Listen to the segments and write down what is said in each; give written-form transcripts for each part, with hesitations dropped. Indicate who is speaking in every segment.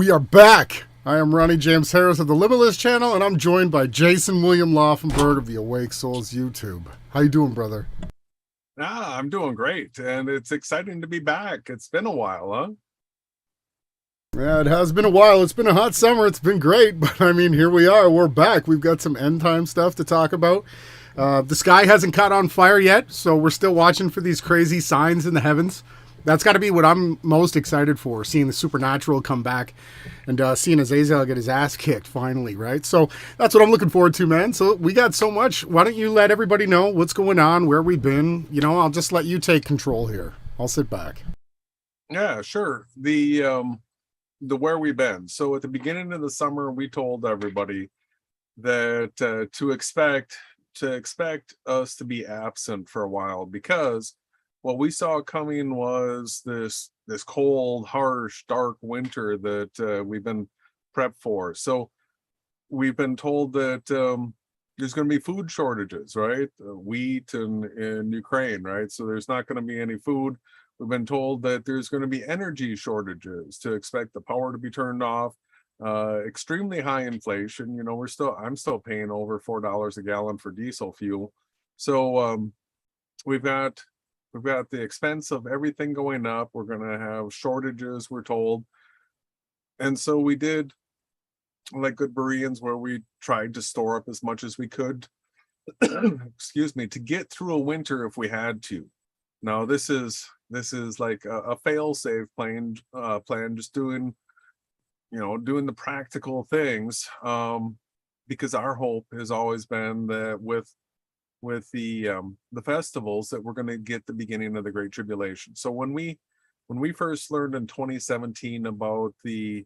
Speaker 1: We are back. I am Ronnie James Harris of the Limitless Channel, and I'm joined by Jason William Laufenberg of the Awake Souls YouTube. How you doing, brother?
Speaker 2: I'm doing great, and it's exciting to be back. It's been a while, huh?
Speaker 1: Yeah, it has been a while. It's been a hot summer. It's been great, but I mean, here we are. We're back. We've got some end time stuff to talk about. The sky hasn't caught on fire yet, so we're still watching for these crazy signs in the heavens. That's got to be what I'm most excited for, seeing the supernatural come back and seeing Azazel get his ass kicked finally, right? So that's what I'm looking forward to, man. So we got so much. Why don't you let everybody know what's going on, where we've been? You know, I'll just let you take control here. I'll sit back.
Speaker 2: Yeah, sure. The where we've been. So at the beginning of the summer, we told everybody that to expect us to be absent for a while, because what we saw coming was this cold, harsh, dark winter that we've been prepped for. So we've been told that there's going to be food shortages, right? Wheat in Ukraine, right? So there's not going to be any food. We've been told that there's going to be energy shortages, to expect the power to be turned off. Extremely high inflation. You know, I'm still paying over $4 a gallon for diesel fuel. So we've got the expense of everything going up. We're going to have shortages, we're told. And so we did, like good Bereans, where we tried to store up as much as we could, excuse me, to get through a winter if we had to. Now this is like a fail-safe plan, just doing the practical things, because our hope has always been that with the festivals, that we're going to get the beginning of the Great Tribulation. So when we first learned in 2017 about the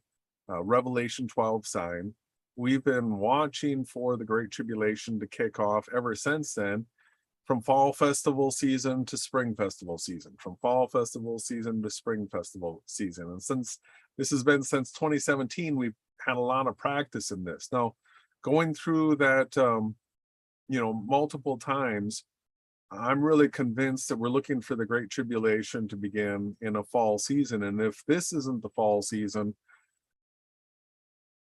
Speaker 2: Revelation 12 sign, we've been watching for the Great Tribulation to kick off ever since then, from fall festival season to spring festival season, from fall festival season to spring festival season. And since this has been since 2017, we've had a lot of practice in this. Now, going through that, multiple times, I'm really convinced that we're looking for the Great Tribulation to begin in a fall season. And if this isn't the fall season,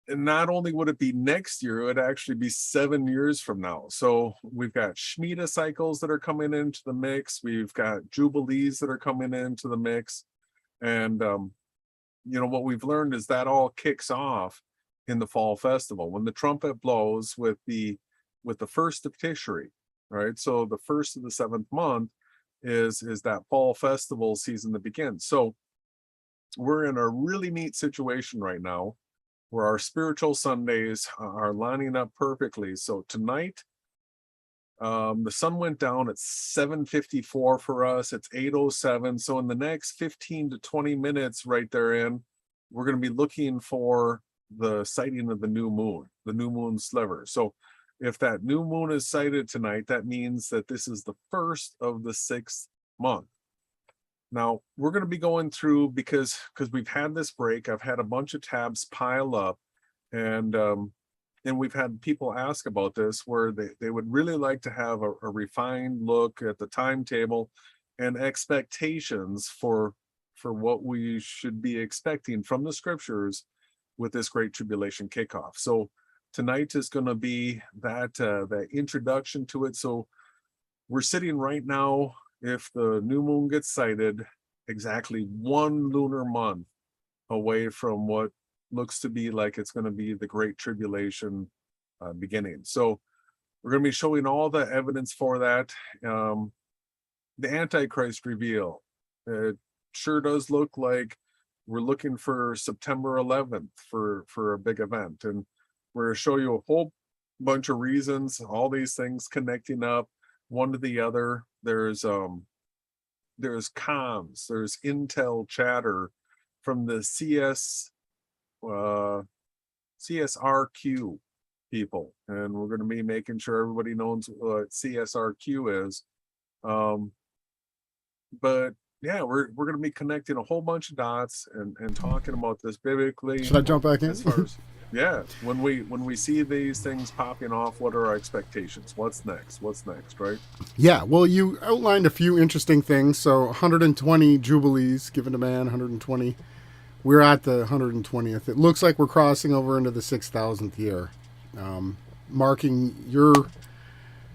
Speaker 2: and not only would it be next year, it would actually be 7 years from now. So we've got Shemitah cycles that are coming into the mix. We've got Jubilees that are coming into the mix. And, what we've learned is that all kicks off in the fall festival, when the trumpet blows with the first of Tishri, right? So the first of the 7th month is that fall festival season that begins. So we're in a really neat situation right now, where our spiritual Sundays are lining up perfectly. So tonight, the sun went down at 7:54 for us. It's 8:07. So in the next 15 to 20 minutes right therein, we're going to be looking for the sighting of the new moon sliver. So if that new moon is sighted tonight, that means that this is the first of the 6th month. Now, we're going to be going through, because we've had this break. I've had a bunch of tabs pile up, and we've had people ask about this, where they would really like to have a refined look at the timetable and expectations for what we should be expecting from the scriptures with this Great Tribulation kickoff. So tonight is going to be that introduction to it. So we're sitting right now, if the new moon gets sighted, exactly 1 lunar month away from what looks to be like it's going to be the Great Tribulation beginning. So we're going to be showing all the evidence for that. The Antichrist reveal. It sure does look like we're looking for September 11th for a big event. And we're going to show you a whole bunch of reasons, all these things connecting up one to the other. There's comms, there's intel chatter from the CSRQ people, and we're going to be making sure everybody knows what CSRQ is. But yeah, we're going to be connecting a whole bunch of dots and talking about this biblically.
Speaker 1: Should I jump back in?
Speaker 2: As far as, yeah, when we see these things popping off, what are our expectations? What's next, right?
Speaker 1: Yeah, well, you outlined a few interesting things. So 120 jubilees given to man, 120. We're at the 120th. It looks like we're crossing over into the 6,000th year, marking your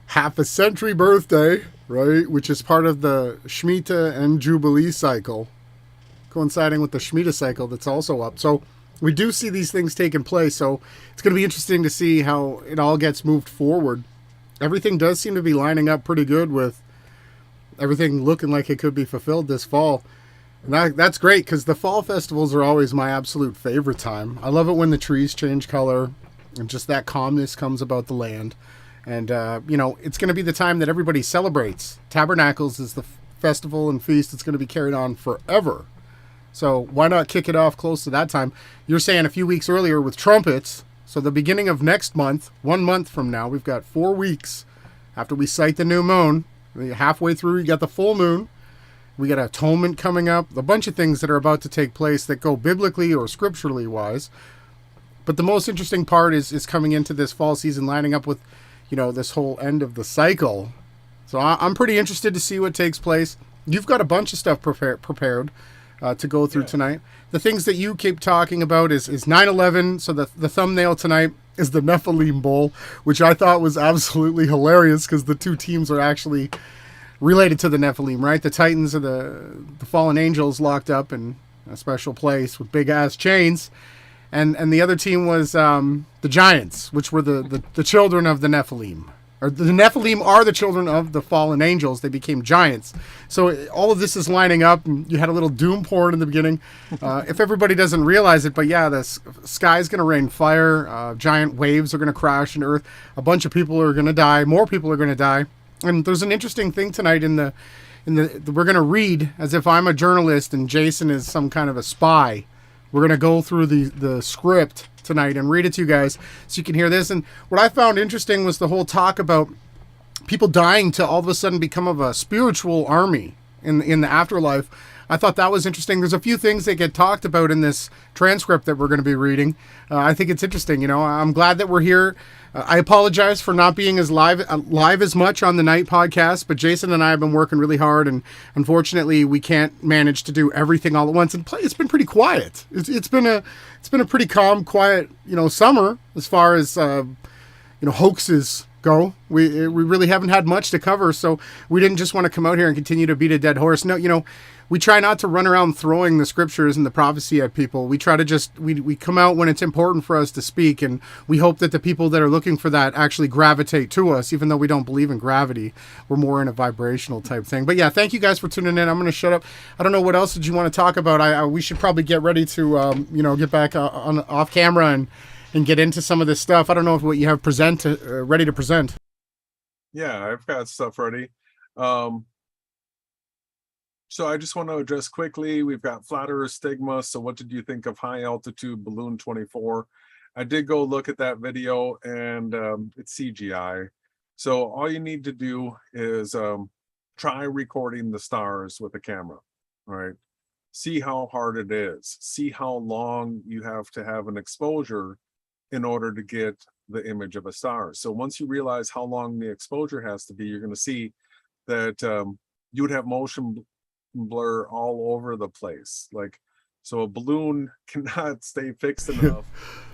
Speaker 1: half a century birthday, right? Which is part of the Shemitah and Jubilee cycle, coinciding with the Shemitah cycle that's also up. So we do see these things taking place. So it's going to be interesting to see how it all gets moved forward. Everything does seem to be lining up pretty good, with everything looking like it could be fulfilled this fall. And that's great, because the fall festivals are always my absolute favorite time. I love it when the trees change color and just that calmness comes about the land. And, it's going to be the time that everybody celebrates. Tabernacles is the festival and feast that's going to be carried on forever. So why not kick it off close to that time? You're saying a few weeks earlier with Trumpets. So the beginning of next month, 1 month from now, we've got 4 weeks after we sight the new moon. Halfway through, you got the full moon. We got atonement coming up. A bunch of things that are about to take place that go biblically or scripturally wise. But the most interesting part is coming into this fall season, lining up with, this whole end of the cycle. So I'm pretty interested to see what takes place. You've got a bunch of stuff prepared to go through tonight. The things that you keep talking about is 9/11. So the thumbnail tonight is the Nephilim Bowl, which I thought was absolutely hilarious because the two teams are actually related to the Nephilim, right? The Titans are the fallen angels locked up in a special place with big ass chains. And the other team was the Giants, which were the children of the Nephilim. Or the Nephilim are the children of the fallen angels. They became giants. So all of this is lining up. And you had a little doom porn in the beginning. If everybody doesn't realize it, but yeah, the sky's going to rain fire. Giant waves are going to crash into Earth. A bunch of people are going to die. More people are going to die. And there's an interesting thing tonight we're going to read as if I'm a journalist and Jason is some kind of a spy. We're going to go through the script tonight and read it to you guys so you can hear this. And what I found interesting was the whole talk about people dying to all of a sudden become of a spiritual army in the afterlife. I thought that was interesting. There's a few things that get talked about in this transcript that we're going to be reading. I think it's interesting. I'm glad that we're here. I apologize for not being as live as much on the night podcast, but Jason and I have been working really hard, and unfortunately, we can't manage to do everything all at once. And it's been pretty quiet. It's been a pretty calm, quiet, summer as far as hoaxes go. We really haven't had much to cover, so we didn't just want to come out here and continue to beat a dead horse. No, we try not to run around throwing the scriptures and the prophecy at people. We try to just, we come out when it's important for us to speak, and we hope that the people that are looking for that actually gravitate to us, even though we don't believe in gravity. We're more in a vibrational type thing. But yeah, thank you guys for tuning in. I'm going to shut up. I don't know what else did you want to talk about. We should probably get ready to, get back on off camera and get into some of this stuff. I don't know if what you have ready to present.
Speaker 2: Yeah, I've got stuff ready. So I just want to address quickly, we've got flat earth stigma. So what did you think of high altitude balloon 24? I did go look at that video, and it's CGI. So all you need to do is try recording the stars with a camera. All right. See how hard it is. See how long you have to have an exposure in order to get the image of a star. So once you realize how long the exposure has to be, you're going to see that you would have motion blur all over the place. So a balloon cannot stay fixed enough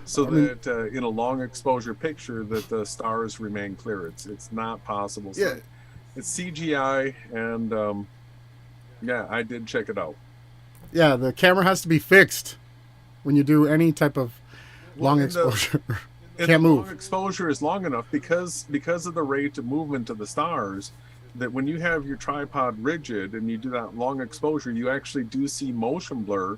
Speaker 2: so that in a long exposure picture that the stars remain clear. It's not possible. So it's CGI, and I did check it out.
Speaker 1: Yeah, the camera has to be fixed when you do any type of long exposure. Can't move.
Speaker 2: Long exposure is long enough because of the rate of movement of the stars, that when you have your tripod rigid and you do that long exposure, you actually do see motion blur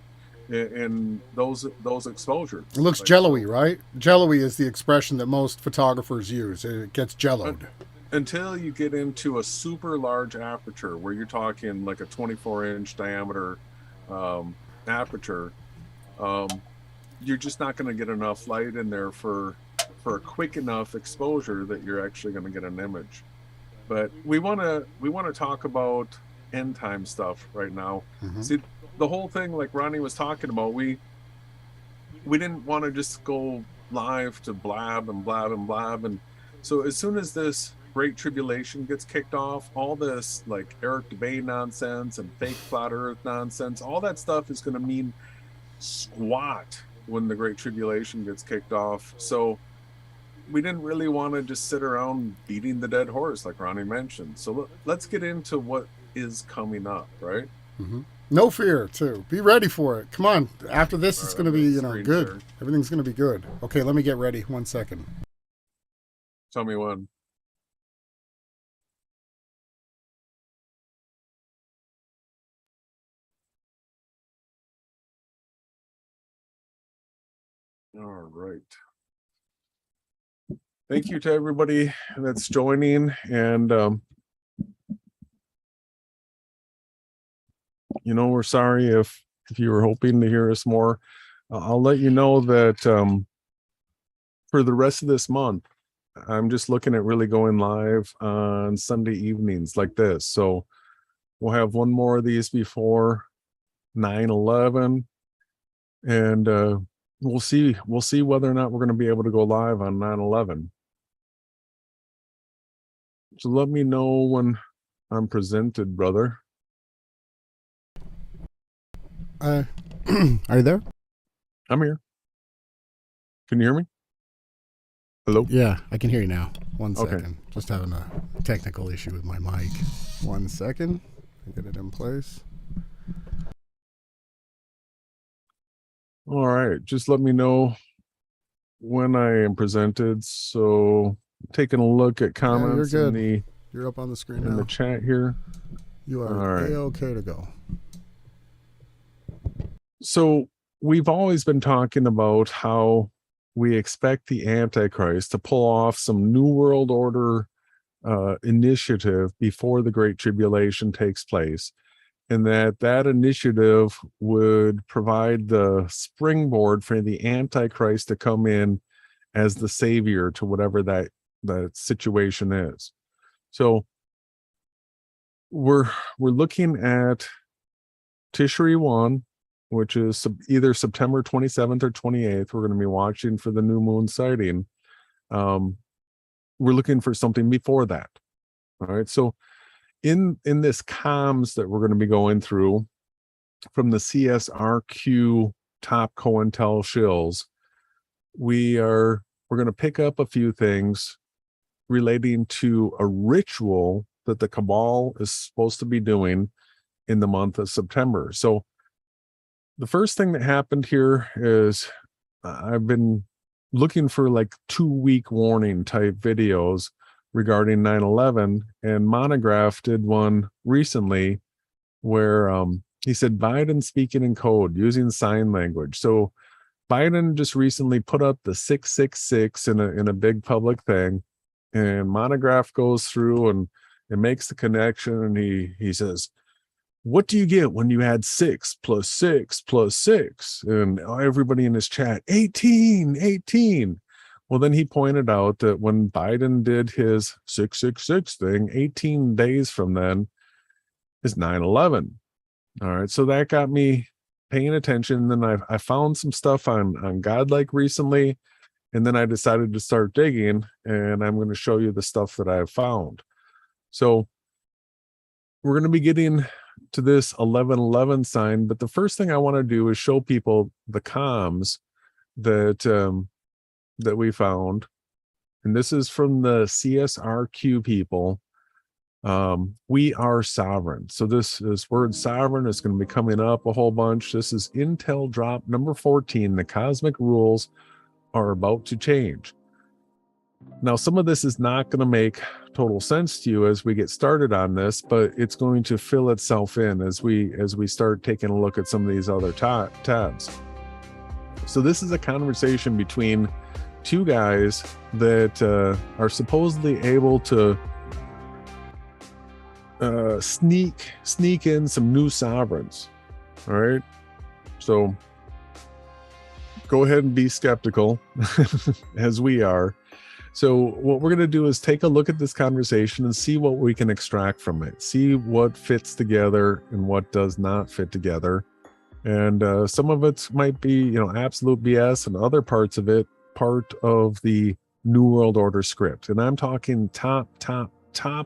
Speaker 2: in those exposures.
Speaker 1: It looks jello-y, right? Jello-y is the expression that most photographers use. It gets jelloed.
Speaker 2: Until you get into a super large aperture where you're talking like a 24-inch diameter aperture, you're just not going to get enough light in there for a quick enough exposure that you're actually going to get an image. But we want to talk about end time stuff right now. Mm-hmm. See, the whole thing, like Ronnie was talking about, we didn't want to just go live to blab and blab and blab. And so as soon as this Great Tribulation gets kicked off, all this like Eric DeBay nonsense and fake flat earth nonsense, all that stuff is going to mean squat when the Great Tribulation gets kicked off. So we didn't really want to just sit around beating the dead horse like Ronnie mentioned. So let's get into what is coming up, right?
Speaker 1: Mm-hmm. No fear, too. Be ready for it. Come on. After this, it's going to be, good. Share. Everything's going to be good. Okay, let me get ready. 1 second.
Speaker 2: Tell me when. All right. Thank you to everybody that's joining, and we're sorry if if you were hoping to hear us more. I'll let you know that for the rest of this month, I'm just looking at really going live on Sunday evenings like this. So we'll have one more of these before 9/11, and we'll see whether or not we're going to be able to go live on 9/11. So let me know when I'm presented, brother.
Speaker 1: Are you there?
Speaker 2: I'm here. Can you hear me? Hello?
Speaker 1: Yeah, I can hear you now. One
Speaker 2: Okay.
Speaker 1: second. Just having a technical issue with my mic. 1 second. Get it in place.
Speaker 2: All right. Just let me know when I am presented. So taking a look at comments
Speaker 1: you're
Speaker 2: in
Speaker 1: good. You're up on the screen
Speaker 2: the
Speaker 1: now.
Speaker 2: chat here.
Speaker 1: You are
Speaker 2: All right.
Speaker 1: A-okay to go.
Speaker 2: So we've always been talking about how we expect the Antichrist to pull off some New World Order initiative before the Great Tribulation takes place, and that initiative would provide the springboard for the Antichrist to come in as the savior to whatever that situation is. So we're looking at Tishri 1, which is either September 27th or 28th. We're going to be watching for the new moon sighting. We're looking for something before that. All right. So in this comms that we're going to be going through from the CSRQ top COINTEL shills, we're going to pick up a few things relating to a ritual that the Cabal is supposed to be doing in the month of September. So the first thing that happened here is I've been looking for like 2-week warning type videos regarding 9/11, and Monograph did one recently where he said Biden speaking in code using sign language. So Biden just recently put up the 666 in a big public thing, and Monograph goes through and it makes the connection, and he says, what do you get when you add 6 plus 6 plus 6? And everybody in his chat, 18. Well, then he pointed out that when Biden did his 666 thing, 18 days from then is 9/11. All right. So that got me paying attention. Then I found some stuff on Godlike recently, and then I decided to start digging, and I'm going to show you the stuff that I've found. So we're going to be getting to this 11/11 sign, but the first thing I want to do is show people the comms that we found, and this is from the CSRQ people. We are sovereign. So this word sovereign is going to be coming up a whole bunch. This is Intel drop number 14. The cosmic rules are about to change. Now, some of this is not going to make total sense to you as we get started on this, but it's going to fill itself in as we start taking a look at some of these other tabs. So this is a conversation between two guys that are supposedly able to sneak in some new sovereigns. All right. So go ahead and be skeptical as we are. So what we're going to do is take a look at this conversation and see what we can extract from it, see what fits together and what does not fit together. And some of it might be, absolute BS, and other parts of it, part of the New World Order script. And I'm talking top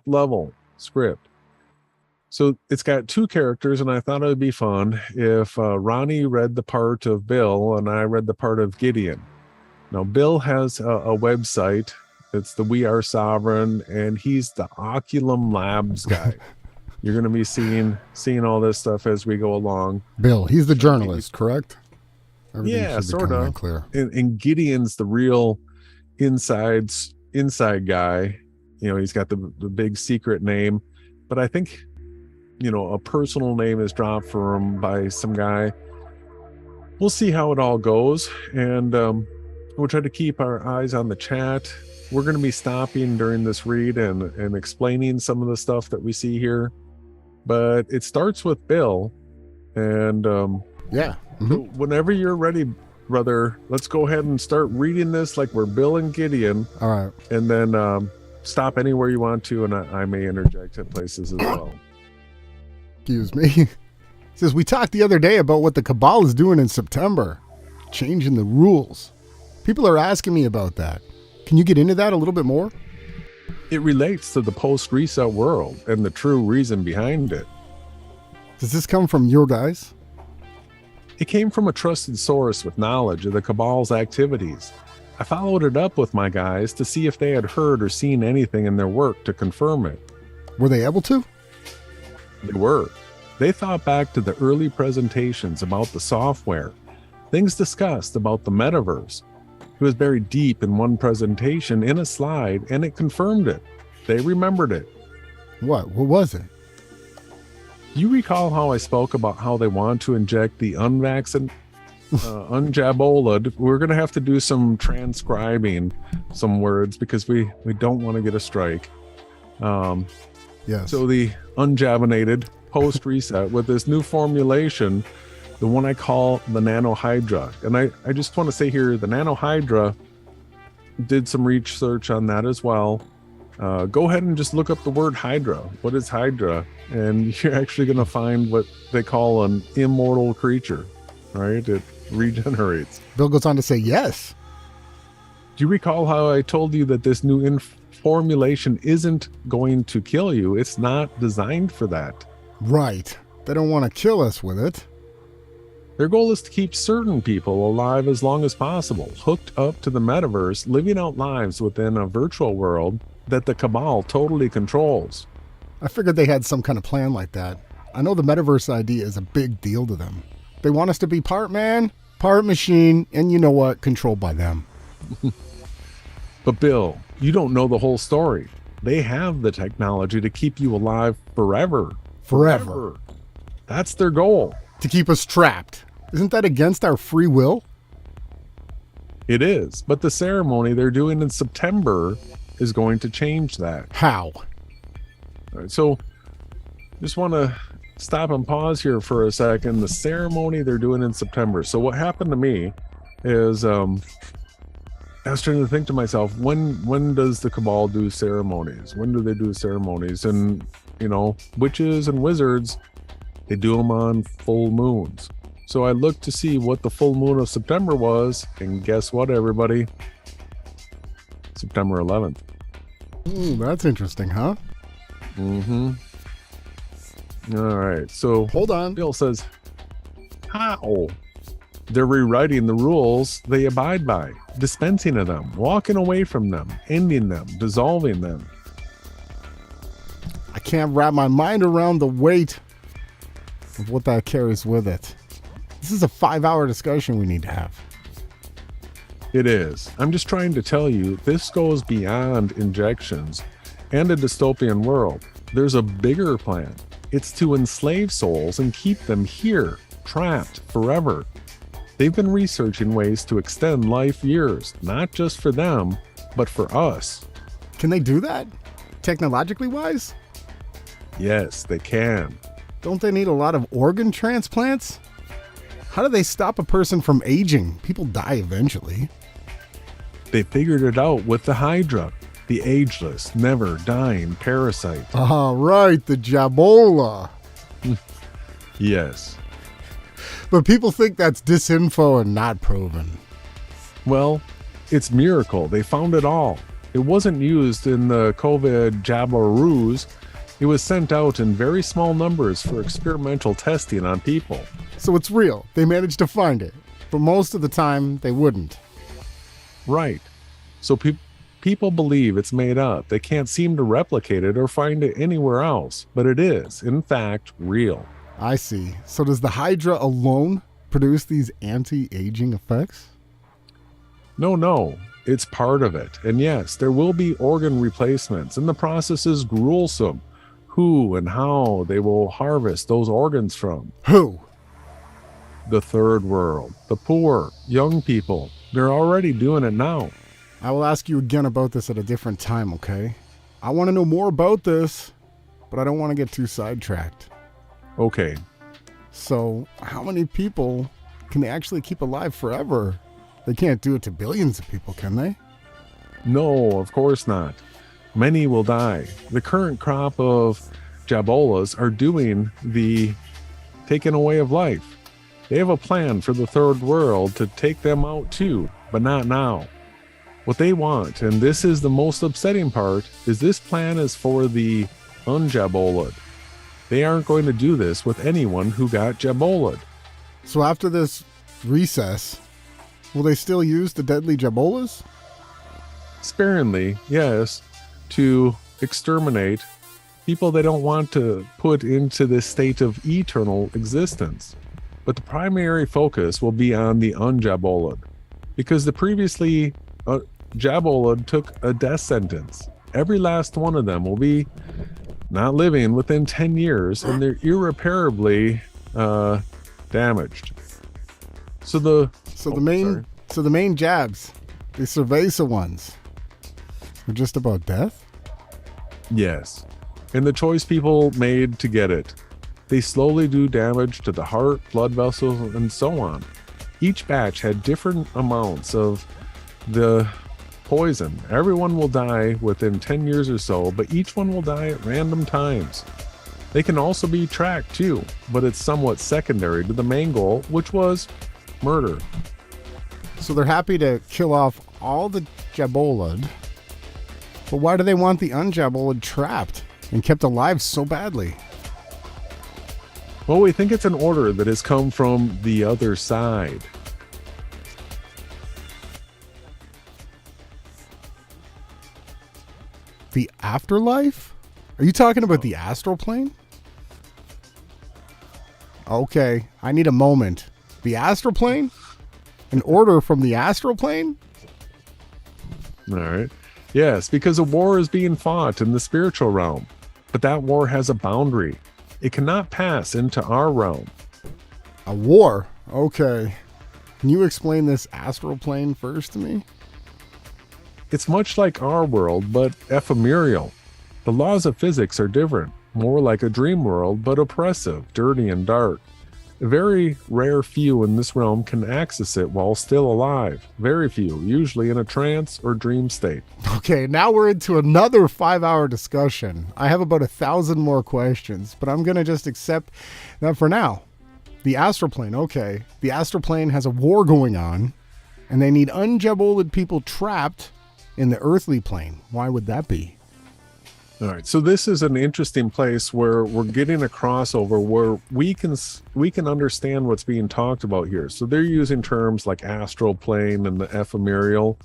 Speaker 2: level script. So it's got two characters, and I thought it would be fun if Ronnie read the part of Bill and I read the part of Gideon. Now, Bill has a website. It's the We Are Sovereign, and he's the Oculum Labs guy. You're going to be seeing all this stuff as we go along.
Speaker 1: Bill, he's the journalist, correct?
Speaker 2: Yeah, sort of.
Speaker 1: Clear.
Speaker 2: And Gideon's the real inside guy. He's got the big secret name, but I think, a personal name is dropped for him by some guy. We'll see how it all goes, and we'll try to keep our eyes on the chat. We're going to be stopping during this read and explaining some of the stuff that we see here, but it starts with Bill, and
Speaker 1: Yeah.
Speaker 2: So whenever you're ready, brother, let's go ahead and start reading this like we're Bill and Gideon.
Speaker 1: All right.
Speaker 2: And then stop anywhere you want to, and I may interject at places as well.
Speaker 1: Excuse me. It says, we talked the other day about what the Cabal is doing in September. Changing the rules. People are asking me about that. Can you get into that a little bit more?
Speaker 2: It relates to the post-reset world and the true reason behind it.
Speaker 1: Does this come from your guys?
Speaker 2: It came from a trusted source with knowledge of the Cabal's activities. I followed it up with my guys to see if they had heard or seen anything in their work to confirm it.
Speaker 1: Were they able to?
Speaker 2: They were. They thought back to the early presentations about the software, things discussed about the metaverse. It was buried deep in one presentation in a slide, and it confirmed it. They remembered it.
Speaker 1: What? What was it?
Speaker 2: Do you recall how I spoke about how they want to inject the unvaccinated, unjaboled? We're going to have to do some transcribing some words because we don't want to get a strike.
Speaker 1: Yes.
Speaker 2: So the unjabinated post-reset with this new formulation, the one I call the nanohydra. And I just want to say here, the nanohydra, did some research on that as well. Go ahead and just look up the word hydra. What is hydra? And you're actually going to find what they call an immortal creature, right? It regenerates.
Speaker 1: Bill goes on to say yes.
Speaker 2: Do you recall how I told you that this new formulation isn't going to kill you? It's not designed for that.
Speaker 1: Right. They don't want to kill us with it.
Speaker 2: Their goal is to keep certain people alive as long as possible, hooked up to the metaverse, living out lives within a virtual world that the Cabal totally controls.
Speaker 1: I figured they had some kind of plan like that. I know the metaverse idea is a big deal to them. They want us to be part man, part machine, and you know what? Controlled by them.
Speaker 2: But Bill, you don't know the whole story. They have the technology to keep you alive forever.
Speaker 1: Forever.
Speaker 2: That's their goal.
Speaker 1: To keep us trapped. Isn't that against our free will?
Speaker 2: It is. But the ceremony they're doing in September is going to change that.
Speaker 1: How?
Speaker 2: All right, so just want to stop and pause here for a second. The ceremony they're doing in September. So what happened to me is I was trying to think to myself, when does the Cabal do ceremonies? When do they do ceremonies? And, you know, witches and wizards, they do them on full moons. So I looked to see what the full moon of September was, and guess what, everybody? September 11th.
Speaker 1: That's interesting, huh?
Speaker 2: Mm-hmm. All right, so
Speaker 1: Hold on.
Speaker 2: Bill says, how? They're rewriting the rules they abide by, dispensing of them, walking away from them, ending them, dissolving them.
Speaker 1: I can't wrap my mind around the weight of what that carries with it. This is a 5-hour discussion we need to have.
Speaker 2: It is. I'm just trying to tell you, this goes beyond injections and a dystopian world. There's a bigger plan. It's to enslave souls and keep them here, trapped forever. They've been researching ways to extend life years, not just for them, but for us.
Speaker 1: Can they do that? Technologically wise?
Speaker 2: Yes, they can.
Speaker 1: Don't they need a lot of organ transplants? How do they stop a person from aging? People die eventually.
Speaker 2: They figured it out with the Hydra, the ageless, never dying parasite.
Speaker 1: Ah, right, the Jabola.
Speaker 2: Yes.
Speaker 1: But people think that's disinfo and not proven.
Speaker 2: Well, it's miracle. They found it all. It wasn't used in the COVID Jabaroos. It was sent out in very small numbers for experimental testing on people.
Speaker 1: So it's real. They managed to find it. But most of the time, they wouldn't.
Speaker 2: Right. So people believe it's made up. They can't seem to replicate it or find it anywhere else. But it is, in fact, real.
Speaker 1: I see. So does the Hydra alone produce these anti-aging effects?
Speaker 2: No. It's part of it. And yes, there will be organ replacements, and the process is gruesome. Who and how they will harvest those organs from.
Speaker 1: Who?
Speaker 2: The third world, the poor, young people. They're already doing it now.
Speaker 1: I will ask you again about this at a different time, okay? I want to know more about this, but I don't want to get too sidetracked.
Speaker 2: Okay.
Speaker 1: So how many people can they actually keep alive forever? They can't do it to billions of people, can they?
Speaker 2: No, of course not. Many will die. The current crop of Jabolas are doing the taking away of life. They have a plan for the third world to take them out too, but not now. What they want, and this is the most upsetting part, is this plan is for the unjabolad. They aren't going to do this with anyone who got jabolad.
Speaker 1: So after this recess, will they still use the deadly jabolas?
Speaker 2: Sparingly, yes, to exterminate people they don't want to put into this state of eternal existence. But the primary focus will be on the unjabolad, because the previously jabolad took a death sentence. Every last one of them will be not living within 10 years, and they're irreparably damaged. So the main
Speaker 1: jabs, the cerveza ones, are just about death?
Speaker 2: Yes. And the choice people made to get it. They slowly do damage to the heart, blood vessels, and so on. Each batch had different amounts of the poison. Everyone will die within 10 years or so, but each one will die at random times. They can also be tracked too, but it's somewhat secondary to the main goal, which was murder.
Speaker 1: So they're happy to kill off all the jabolad, but why do they want the unjabolad trapped and kept alive so badly?
Speaker 2: Well, we think it's an order that has come from the other side.
Speaker 1: The afterlife? Are you talking about the astral plane? Okay, I need a moment. The astral plane? An order from the astral plane?
Speaker 2: All right. Yes, because a war is being fought in the spiritual realm, but that war has a boundary. It cannot pass into our realm.
Speaker 1: A war? Okay. Can you explain this astral plane first to me?
Speaker 2: It's much like our world, but ephemeral. The laws of physics are different, more like a dream world, but oppressive, dirty, and dark. A very rare few in this realm can access it while still alive. Very few, usually in a trance or dream state.
Speaker 1: Okay, now we're into another 5-hour discussion. I have about 1,000 more questions, but I'm going to just accept that for now. The astral plane, okay. The astral plane has a war going on, and they need unjabolad people trapped in the earthly plane. Why would that be?
Speaker 2: All right, so this is an interesting place where we're getting a crossover where we can understand what's being talked about here. So they're using terms like astral plane and the ephemeral,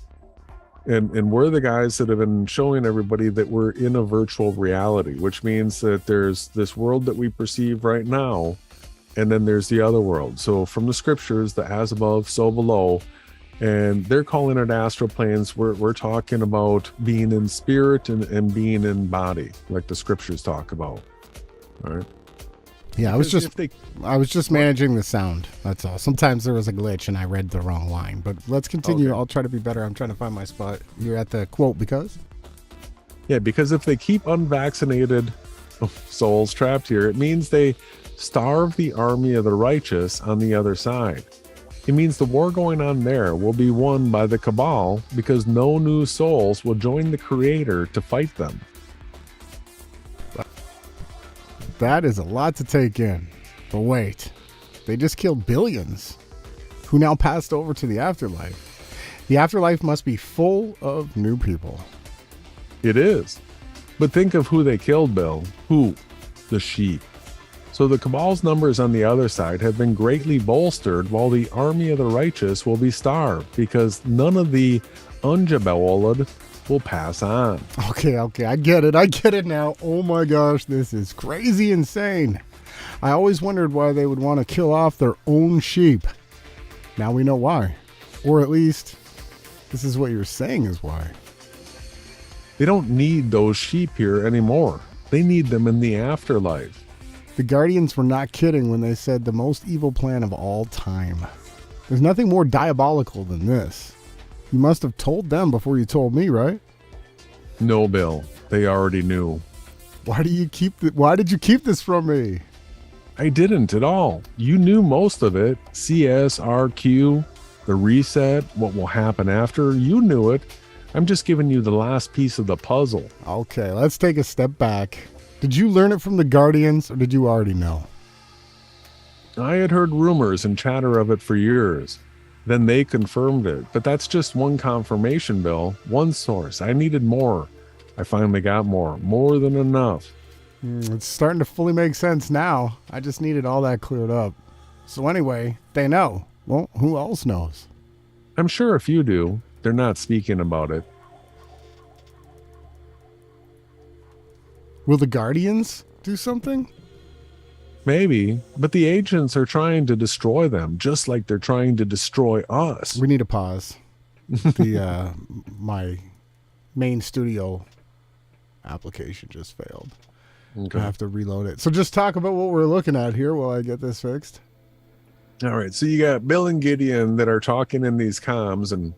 Speaker 2: and we're the guys that have been showing everybody that we're in a virtual reality, which means that there's this world that we perceive right now, and then there's the other world. So from the scriptures, the as above, so below. And they're calling it astral planes. We're talking about being in spirit and being in body, like the scriptures talk about. All right.
Speaker 1: Yeah, I was just managing the sound. That's all. Sometimes there was a glitch and I read the wrong line. But let's continue. Okay. I'll try to be better. I'm trying to find my spot. You're at the quote because?
Speaker 2: Yeah, because if they keep unvaccinated souls trapped here, it means they starve the army of the righteous on the other side. It means the war going on there will be won by the cabal because no new souls will join the creator to fight them.
Speaker 1: That is a lot to take in. But wait, they just killed billions who now passed over to the afterlife. The afterlife must be full of new people.
Speaker 2: It is. But think of who they killed, Bill. Who? The sheep. So the cabal's numbers on the other side have been greatly bolstered while the army of the righteous will be starved because none of the unjabolad will pass on.
Speaker 1: Okay, I get it now. Oh my gosh, this is crazy insane. I always wondered why they would want to kill off their own sheep. Now we know why. Or at least, this is what you're saying is why.
Speaker 2: They don't need those sheep here anymore. They need them in the afterlife.
Speaker 1: The Guardians were not kidding when they said the most evil plan of all time. There's nothing more diabolical than this. You must have told them before you told me, right?
Speaker 2: No, Bill. They already knew.
Speaker 1: Why did you keep this from me?
Speaker 2: I didn't at all. You knew most of it. CSRQ, the reset, what will happen after. You knew it. I'm just giving you the last piece of the puzzle.
Speaker 1: Okay, let's take a step back. Did you learn it from the Guardians, or did you already know?
Speaker 2: I had heard rumors and chatter of it for years. Then they confirmed it. But that's just one confirmation, Bill. One source. I needed more. I finally got more. More than enough.
Speaker 1: It's starting to fully make sense now. I just needed all that cleared up. So anyway, they know. Well, who else knows?
Speaker 2: I'm sure if you do, they're not speaking about it.
Speaker 1: Will the Guardians do something?
Speaker 2: Maybe, but the agents are trying to destroy them, just like they're trying to destroy us.
Speaker 1: We need a pause. The my main studio application just failed.
Speaker 2: Okay.
Speaker 1: I have to reload it. So just talk about what we're looking at here while I get this fixed.
Speaker 2: All right, so you got Bill and Gideon that are talking in these comms, and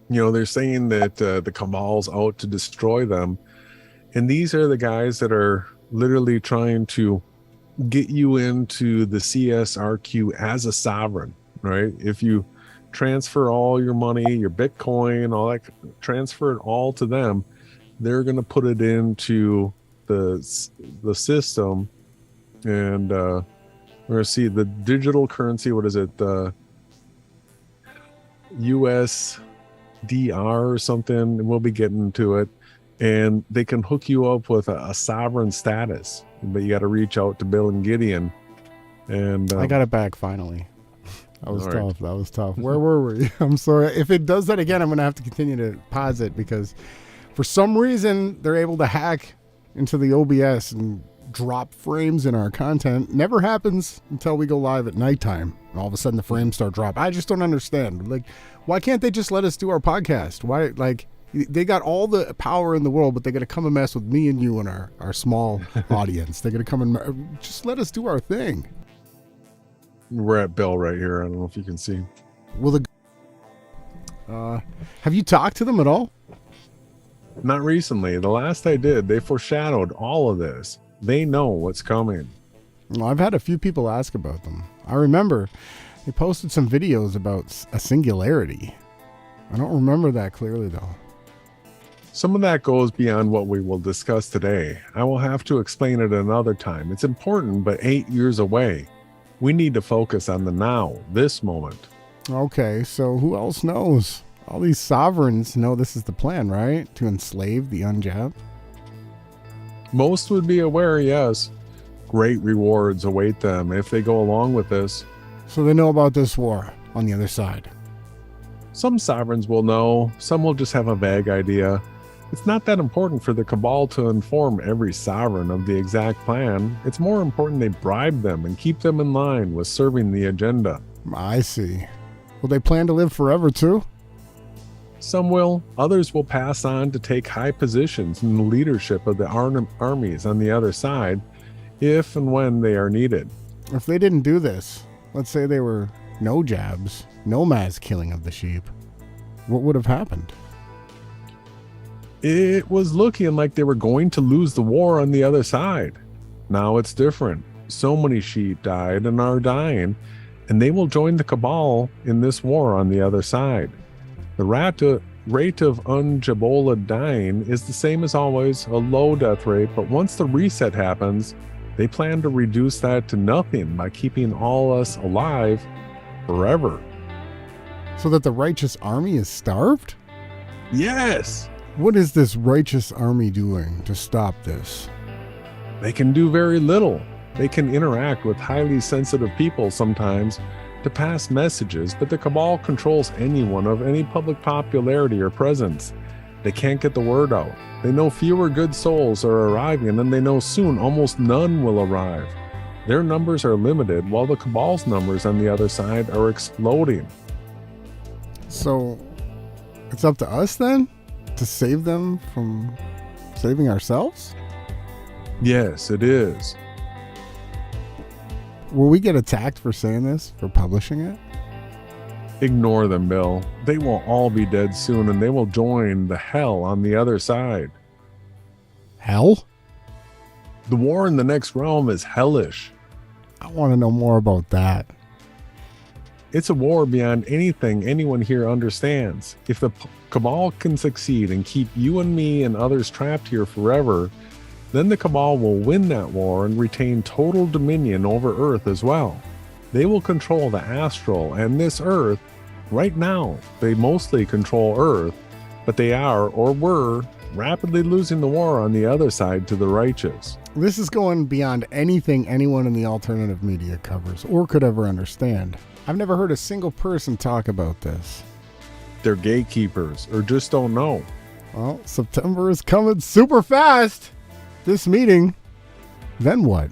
Speaker 2: they're saying that the Cabal's out to destroy them, and these are the guys that are literally trying to get you into the CSRQ as a sovereign, right? If you transfer all your money, your Bitcoin, all that, transfer it all to them, they're going to put it into the system, and we're going to see the digital currency. What is it? The USDR or something. And we'll be getting to it, and they can hook you up with a sovereign status. But you got to reach out to Bill and Gideon. And
Speaker 1: I got it back finally. That was tough.
Speaker 2: Right.
Speaker 1: That was tough. Where were we? I'm sorry. If it does that again, I'm going to have to continue to pause it because for some reason they're able to hack into the OBS and drop frames in our content. Never happens until we go live at nighttime and all of a sudden the frames start dropping. I just don't understand. Like, why can't they just let us do our podcast? Why, like, they got all the power in the world, but they got to come and mess with me and you and our small audience. They're going to come and just let us do our thing.
Speaker 2: we're at Bill right here. I don't know if you can see.
Speaker 1: Will have you talked to them at all?
Speaker 2: Not recently. The last I did, they foreshadowed all of this. They know what's coming.
Speaker 1: Well, I've had a few people ask about them. I remember they posted some videos about a singularity. I don't remember that clearly, though.
Speaker 2: Some of that goes beyond what we will discuss today. I will have to explain it another time. It's important, but 8 years away. We need to focus on the now, this moment.
Speaker 1: Okay, so who else knows? All these sovereigns know this is the plan, right? To enslave the unjabbed?
Speaker 2: Most would be aware, yes. Great rewards await them if they go along with this.
Speaker 1: So they know about this war on the other side.
Speaker 2: Some sovereigns will know, some will just have a vague idea. It's not that important for the Cabal to inform every sovereign of the exact plan. It's more important they bribe them and keep them in line with serving the agenda.
Speaker 1: I see. Will they plan to live forever too?
Speaker 2: Some will, others will pass on to take high positions in the leadership of the armies on the other side, if and when they are needed.
Speaker 1: If they didn't do this, let's say they were no jabs, no mass killing of the sheep, what would have happened?
Speaker 2: It was looking like they were going to lose the war on the other side. Now it's different. So many sheep died and are dying, and they will join the Cabal in this war on the other side. The rate of Unjabola dying is the same as always, a low death rate, but once the reset happens, they plan to reduce that to nothing by keeping all us alive forever.
Speaker 1: So that the righteous army is starved?
Speaker 2: Yes!
Speaker 1: What is this righteous army doing to stop this?
Speaker 2: They can do very little. They can interact with highly sensitive people sometimes to pass messages, but the Cabal controls anyone of any public popularity or presence. They can't get the word out. They know fewer good souls are arriving, and they know soon almost none will arrive. Their numbers are limited, while the Cabal's numbers on the other side are exploding.
Speaker 1: So, it's up to us then? To save them from saving ourselves?
Speaker 2: Yes, it is.
Speaker 1: Will we get attacked for saying this? For publishing it?
Speaker 2: Ignore them, Bill. They will all be dead soon, and they will join the hell on the other side.
Speaker 1: Hell?
Speaker 2: The war in the next realm is hellish.
Speaker 1: I want to know more about that.
Speaker 2: It's a war beyond anything anyone here understands. If the Cabal can succeed and keep you and me and others trapped here forever, then the Cabal will win that war and retain total dominion over Earth as well. They will control the astral and this Earth. Right now, they mostly control Earth, but they are, or were, rapidly losing the war on the other side to the righteous.
Speaker 1: This is going beyond anything anyone in the alternative media covers or could ever understand. I've never heard a single person talk about this.
Speaker 2: They're gatekeepers, or just don't know.
Speaker 1: Well, September is coming super fast. This meeting, then what?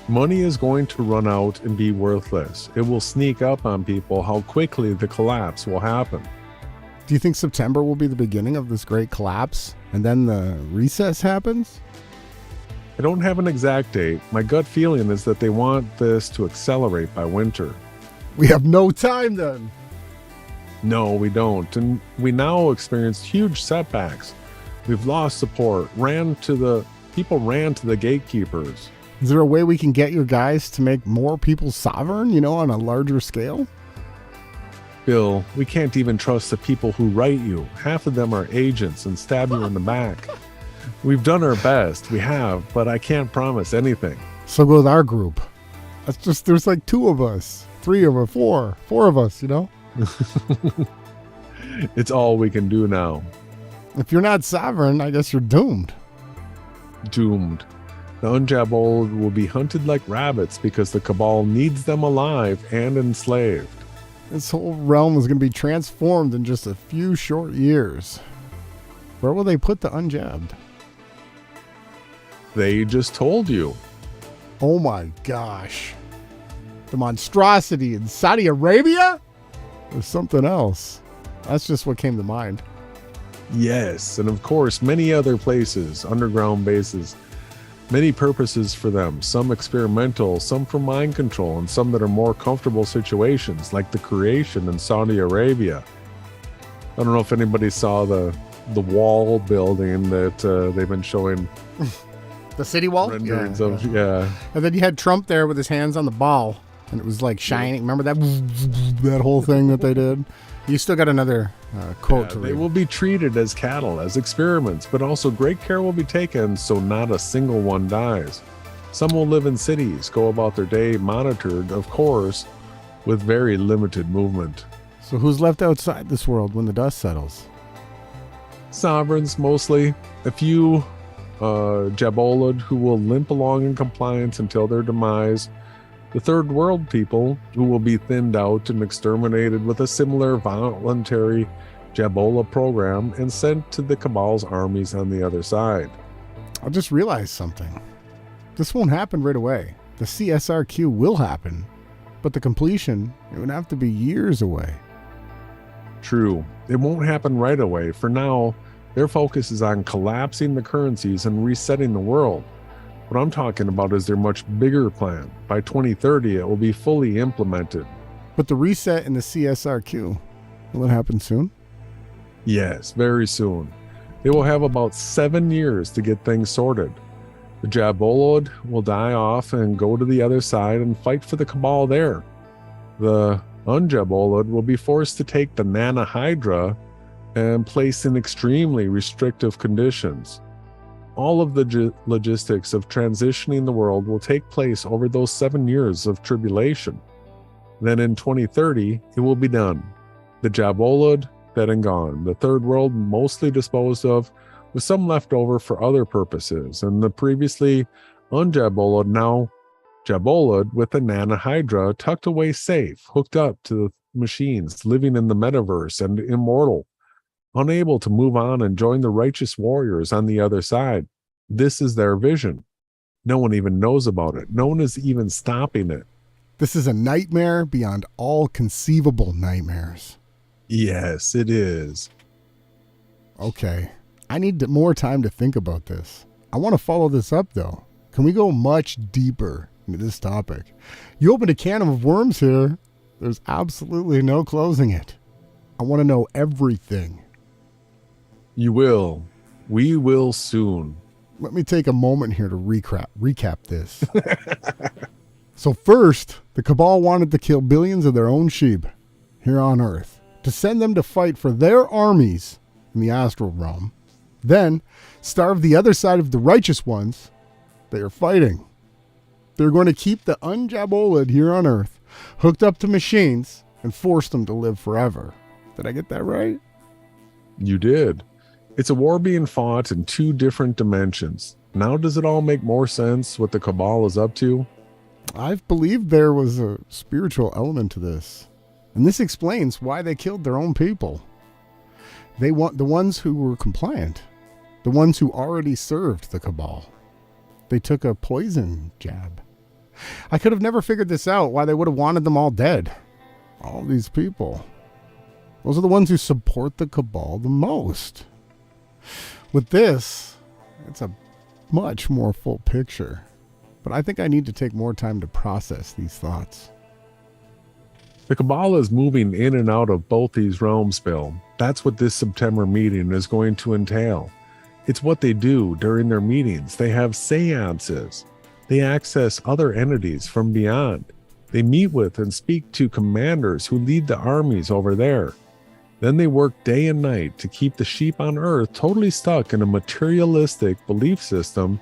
Speaker 2: Money is going to run out and be worthless. It will sneak up on people how quickly the collapse will happen.
Speaker 1: Do you think September will be the beginning of this great collapse and then the recess happens?
Speaker 2: I don't have an exact date. My gut feeling is that they want this to accelerate by winter.
Speaker 1: We have no time then.
Speaker 2: No, we don't. And we now experienced huge setbacks. We've lost support. People ran to the gatekeepers.
Speaker 1: Is there a way we can get your guys to make more people sovereign, on a larger scale?
Speaker 2: Bill, we can't even trust the people who write you. Half of them are agents and stab you in the back. We've done our best. We have, but I can't promise anything.
Speaker 1: So go with our group. There's like 2 of us, 3 of us, 4 of us,
Speaker 2: It's all we can do now.
Speaker 1: If you're not sovereign, I guess you're doomed.
Speaker 2: Doomed. The Unjabold will be hunted like rabbits because the Cabal needs them alive and enslaved.
Speaker 1: This whole realm is going to be transformed in just a few short years. Where will they put the unjabbed?
Speaker 2: They just told you.
Speaker 1: Oh my gosh. The monstrosity in Saudi Arabia? Or something else? That's just what came to mind.
Speaker 2: Yes, and of course many other places, underground bases. Many purposes for them, some experimental, some for mind control, and some that are more comfortable situations, like the creation in Saudi Arabia. I don't know if anybody saw the wall building that they've been showing.
Speaker 1: The city wall?
Speaker 2: Renderings of, yeah.
Speaker 1: And then you had Trump there with his hands on the ball, and it was like shining. Remember that whole thing that they did? You still got another quote to read.
Speaker 2: They will be treated as cattle, as experiments, but also great care will be taken so not a single one dies. Some will live in cities, go about their day monitored, of course, with very limited movement.
Speaker 1: So who's left outside this world when the dust settles?
Speaker 2: Sovereigns, mostly. A few Jabolod who will limp along in compliance until their demise. The third world people who will be thinned out and exterminated with a similar voluntary Jabola program and sent to the Cabal's armies on the other side.
Speaker 1: I just realized something. This won't happen right away. The CSRQ will happen, but the completion, it would have to be years away.
Speaker 2: True. It won't happen right away. For now, their focus is on collapsing the currencies and resetting the world. What I'm talking about is their much bigger plan. By 2030, it will be fully implemented.
Speaker 1: But the reset in the CSRQ, will it happen soon?
Speaker 2: Yes, very soon. They will have about 7 years to get things sorted. The Jabolod will die off and go to the other side and fight for the Cabal there. The Unjabolod will be forced to take the Nana Hydra and placed in extremely restrictive conditions. All of the logistics of transitioning the world will take place over those 7 years of tribulation. Then in 2030, it will be done. The Jabolod, dead and gone. The third world mostly disposed of, with some left over for other purposes. And the previously Unjabolod, now Jabolod, with the Nana Hydra tucked away safe, hooked up to the machines, living in the metaverse and immortal, unable to move on and join the righteous warriors on the other side. This is their vision. No one even knows about it. No one is even stopping it.
Speaker 1: This is a nightmare beyond all conceivable nightmares.
Speaker 2: Yes, it is.
Speaker 1: Okay. I need more time to think about this. I want to follow this up, though. Can we go much deeper into this topic? You opened a can of worms here. There's absolutely no closing it. I want to know everything.
Speaker 2: You will. We will soon.
Speaker 1: Let me take a moment here to recap this. So first, the Cabal wanted to kill billions of their own sheep here on Earth, to send them to fight for their armies in the astral realm. Then, starve the other side of the righteous ones they are fighting. They're going to keep the unjabolid here on Earth, hooked up to machines, and force them to live forever. Did I get that right?
Speaker 2: You did. It's a war being fought in two different dimensions. Now does it all make more sense what the Cabal is up to?
Speaker 1: I've believed there was a spiritual element to this. And this explains why they killed their own people. They want the ones who were compliant, the ones who already served the Cabal. They took a poison jab. I could have never figured this out, why they would have wanted them all dead. All these people. Those are the ones who support the Cabal the most. With this, it's a much more full picture. But I think I need to take more time to process these thoughts.
Speaker 2: The Cabal is moving in and out of both these realms, Bill. That's what this September meeting is going to entail. It's what they do during their meetings. They have seances. They access other entities from beyond. They meet with and speak to commanders who lead the armies over there. Then they work day and night to keep the sheep on Earth totally stuck in a materialistic belief system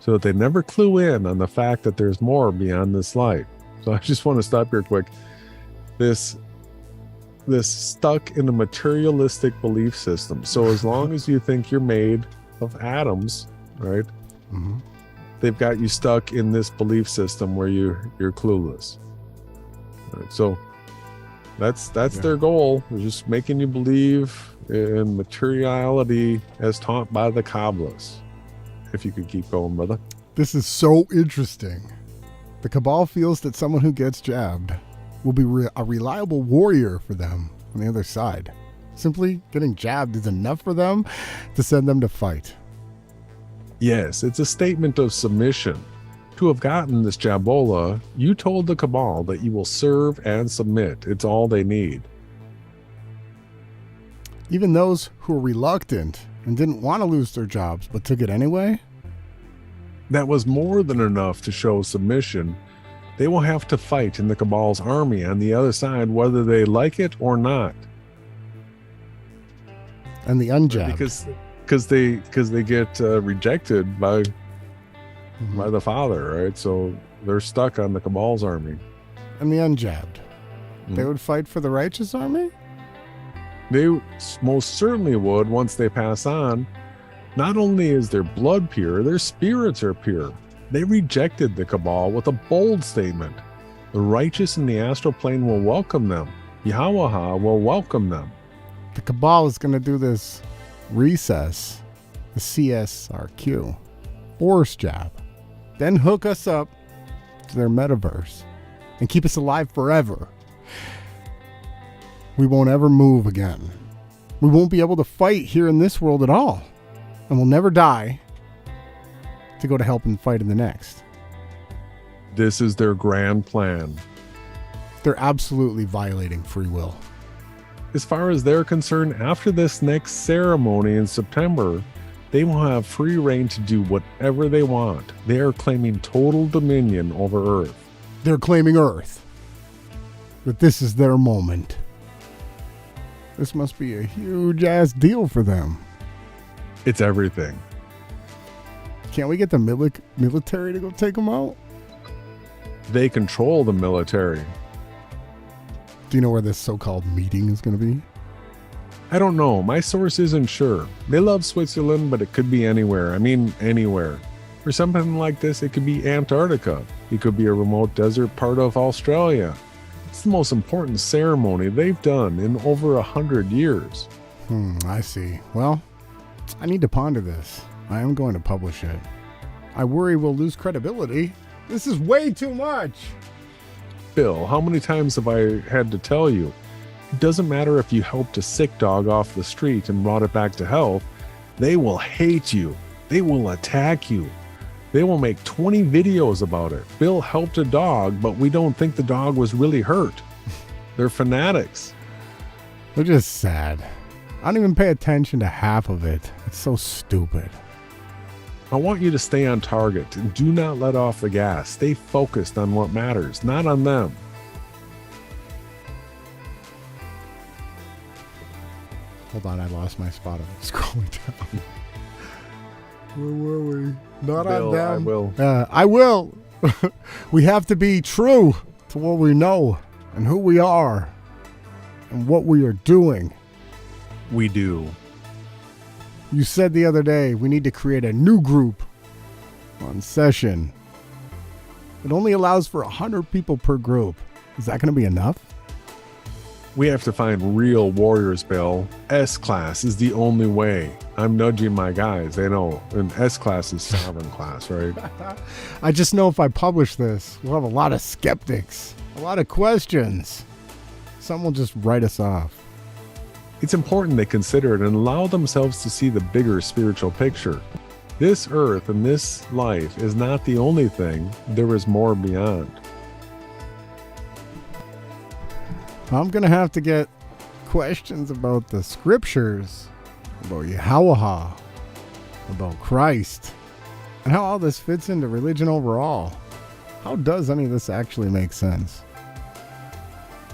Speaker 2: so that they never clue in on the fact that there's more beyond this life. So I just want to stop here quick. This stuck in a materialistic belief system. So as long as you think you're made of atoms, right?
Speaker 1: Mm-hmm.
Speaker 2: They've got you stuck in this belief system where you're clueless. Right, so that's their goal. They're just making you believe in materiality as taught by the Kabbalists. If you could keep going, brother.
Speaker 1: This is so interesting. The Cabal feels that someone who gets jabbed will be a reliable warrior for them on the other side. Simply getting jabbed is enough for them to send them to fight.
Speaker 2: Yes, it's a statement of submission. To have gotten this Jabola, you told the Cabal that you will serve and submit. It's all they need.
Speaker 1: Even those who were reluctant and didn't want to lose their jobs but took it anyway?
Speaker 2: That was more than enough to show submission. They will have to fight in the Cabal's army on the other side whether they like it or not.
Speaker 1: And the unjabbed.
Speaker 2: Because they get rejected by the Father, right? So they're stuck on the Cabal's army.
Speaker 1: And the unjabbed. They would fight for the righteous army?
Speaker 2: They most certainly would once they pass on. Not only is their blood pure, their spirits are pure. They rejected the Cabal with a bold statement. The righteous in the astral plane will welcome them. Yahawahashai will welcome them.
Speaker 1: The Cabal is going to do this recess, the CSRQ, force jab, then hook us up to their metaverse and keep us alive forever. We won't ever move again. We won't be able to fight here in this world at all. And we'll never die to go to help and fight in the next.
Speaker 2: This is their grand plan.
Speaker 1: They're absolutely violating free will.
Speaker 2: As far as they're concerned, after this next ceremony in September, they will have free reign to do whatever they want. They are claiming total dominion over Earth.
Speaker 1: They're claiming Earth. That this is their moment. This must be a huge-ass deal for them.
Speaker 2: It's everything.
Speaker 1: Can't we get the military to go take them out?
Speaker 2: They control the military.
Speaker 1: Do you know where this so-called meeting is going to be?
Speaker 2: I don't know. My source isn't sure. They love Switzerland, but it could be anywhere. I mean, anywhere. For something like this, it could be Antarctica. It could be a remote desert part of Australia. It's the most important ceremony they've done in over 100 years.
Speaker 1: I see. Well, I need to ponder this. I am going to publish it. I worry we'll lose credibility. This is way too much.
Speaker 2: Bill, how many times have I had to tell you? It doesn't matter if you helped a sick dog off the street and brought it back to health. They will hate you. They will attack you. They will make 20 videos about it. Bill helped a dog, but we don't think the dog was really hurt. They're fanatics.
Speaker 1: They're just sad. I don't even pay attention to half of it. It's so stupid.
Speaker 2: I want you to stay on target and do not let off the gas. Stay focused on what matters, not on them.
Speaker 1: Hold on, I lost my spot. I'm scrolling down. Where were we? Not on them.
Speaker 2: I will.
Speaker 1: I will. We have to be true to what we know and who we are and what we are doing.
Speaker 2: We do.
Speaker 1: You said the other day we need to create a new group on session. It only allows for 100 people per group. Is that going to be enough?
Speaker 2: We have to find real warriors, Bill. S-class is the only way. I'm nudging my guys. They know. And S-class is sovereign class, right?
Speaker 1: I just know if I publish this, we'll have a lot of skeptics, a lot of questions. Some will just write us off.
Speaker 2: It's important they consider it and allow themselves to see the bigger spiritual picture. This earth and this life is not the only thing. There is more beyond.
Speaker 1: I'm going to have to get questions about the scriptures, about Yahawah, about Christ, and how all this fits into religion overall. How does any of this actually make sense?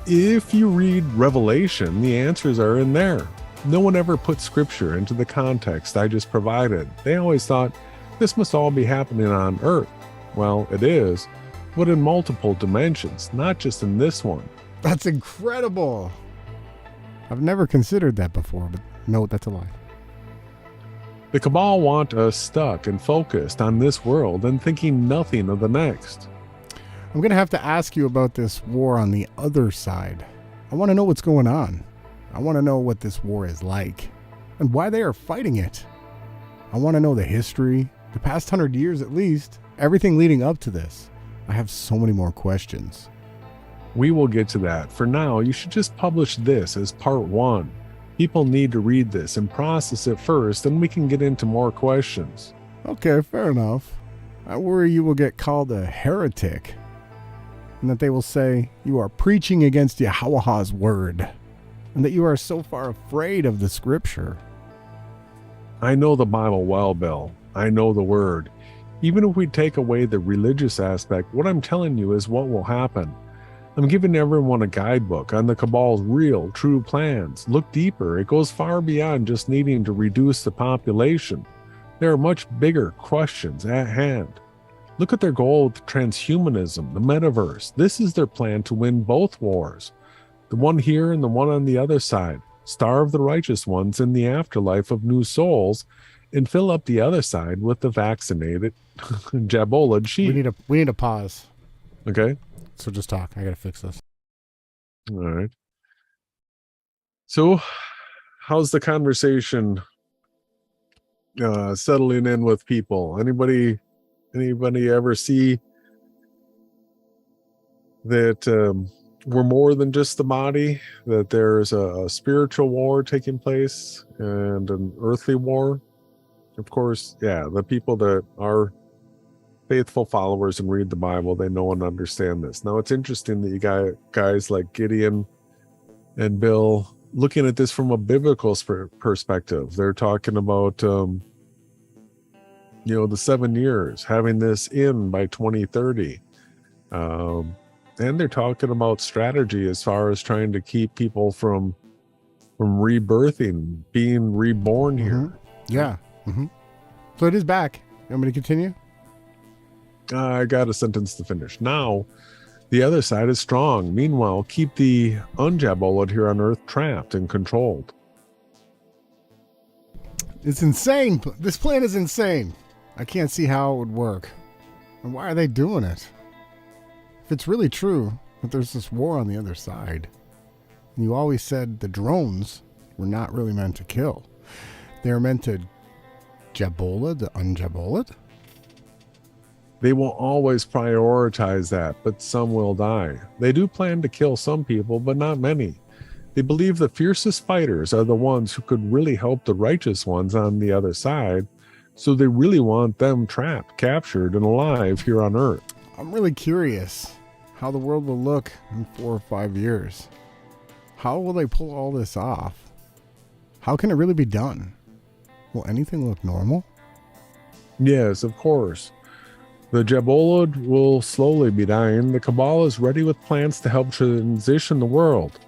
Speaker 2: If you read Revelation, the answers are in there. No one ever put scripture into the context I just provided. They always thought this must all be happening on earth. Well, it is, but in multiple dimensions, not just in this one.
Speaker 1: That's incredible. I've never considered that before, but no, that's a lie.
Speaker 2: The Cabal want us stuck and focused on this world and thinking nothing of the next.
Speaker 1: I'm going to have to ask you about this war on the other side. I want to know what's going on. I want to know what this war is like and why they are fighting it. I want to know the history, the past 100 years at least, everything leading up to this. I have so many more questions.
Speaker 2: We will get to that. For now, you should just publish this as part 1. People need to read this and process it first, and we can get into more questions.
Speaker 1: Okay, fair enough. I worry you will get called a heretic, and that they will say you are preaching against Yahawah's word, and that you are so far afraid of the scripture.
Speaker 2: I know the Bible well, Bill. I know the word. Even if we take away the religious aspect, what I'm telling you is what will happen. I'm giving everyone a guidebook on the Cabal's real, true plans. Look deeper. It goes far beyond just needing to reduce the population. There are much bigger questions at hand. Look at their goal with transhumanism, the metaverse. This is their plan to win both wars. The one here and the one on the other side. Starve the righteous ones in the afterlife of new souls and fill up the other side with the vaccinated Jabolid sheep.
Speaker 1: We need a pause.
Speaker 2: Okay.
Speaker 1: So just talk. I got to fix this.
Speaker 2: All right. So how's the conversation settling in with people? Anybody ever see that we're more than just the body, that there's a spiritual war taking place and an earthly war? Of course, yeah, the people that are faithful followers and read the Bible, they know and understand this. Now, it's interesting that you got guys like Gideon and Bill looking at this from a biblical perspective. They're talking about, the 7 years, having this in by 2030. And they're talking about strategy as far as trying to keep people from rebirthing, being reborn here.
Speaker 1: Mm-hmm. Yeah. Mm-hmm. So it is back. You want me to continue?
Speaker 2: I got a sentence to finish. Now, the other side is strong. Meanwhile, keep the unjabolid here on Earth trapped and controlled.
Speaker 1: It's insane. This plan is insane. I can't see how it would work. And why are they doing it? If it's really true that there's this war on the other side, and you always said the drones were not really meant to kill. They were meant to jabolid the unjabolid?
Speaker 2: They will always prioritize that, but some will die. They do plan to kill some people, but not many. They believe the fiercest fighters are the ones who could really help the righteous ones on the other side, so they really want them trapped, captured, and alive here on Earth.
Speaker 1: I'm really curious how the world will look in 4 or 5 years. How will they pull all this off? How can it really be done? Will anything look normal?
Speaker 2: Yes, of course. The Jabolod will slowly be dying. The Cabal is ready with plans to help transition the world.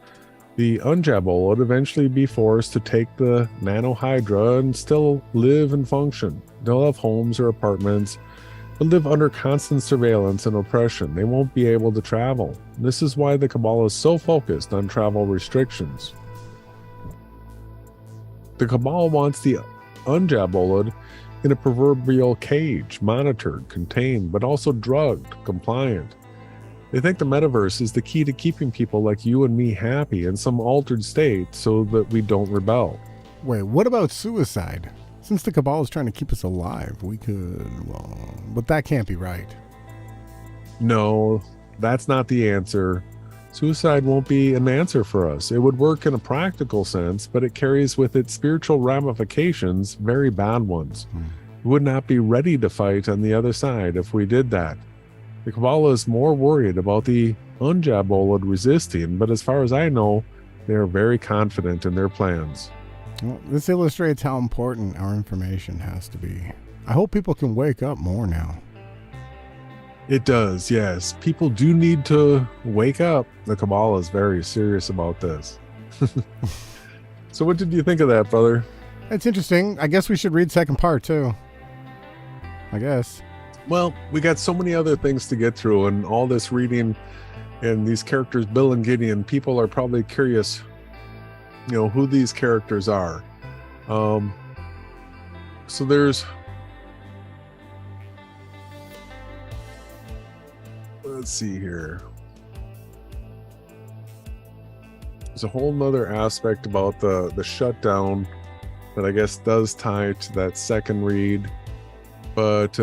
Speaker 2: The Unjabolod eventually be forced to take the Nanohydra and still live and function. They'll have homes or apartments, but live under constant surveillance and oppression. They won't be able to travel. This is why the Cabal is so focused on travel restrictions. The Cabal wants the Unjabolod in a proverbial cage, monitored, contained, but also drugged, compliant. They think the metaverse is the key to keeping people like you and me happy in some altered state so that we don't rebel.
Speaker 1: Wait, what about suicide? Since the Cabal is trying to keep us alive, we could, but that can't be right.
Speaker 2: No, that's not the answer. Suicide won't be an answer for us. It would work in a practical sense, but it carries with it spiritual ramifications, very bad ones. We would not be ready to fight on the other side if we did that. The Cabal is more worried about the Unjabolod resisting, but as far as I know, they are very confident in their plans.
Speaker 1: Well, this illustrates how important our information has to be. I hope people can wake up more now.
Speaker 2: It does, yes. People do need to wake up. The Cabal is very serious about this. So what did you think of that, brother?
Speaker 1: It's interesting. I guess we should read second part, too. I guess.
Speaker 2: Well, we got so many other things to get through, and all this reading and these characters, Bill and Gideon, people are probably curious, who these characters are. So there's... Let's see here. There's a whole nother aspect about the shutdown that I guess does tie to that second read. But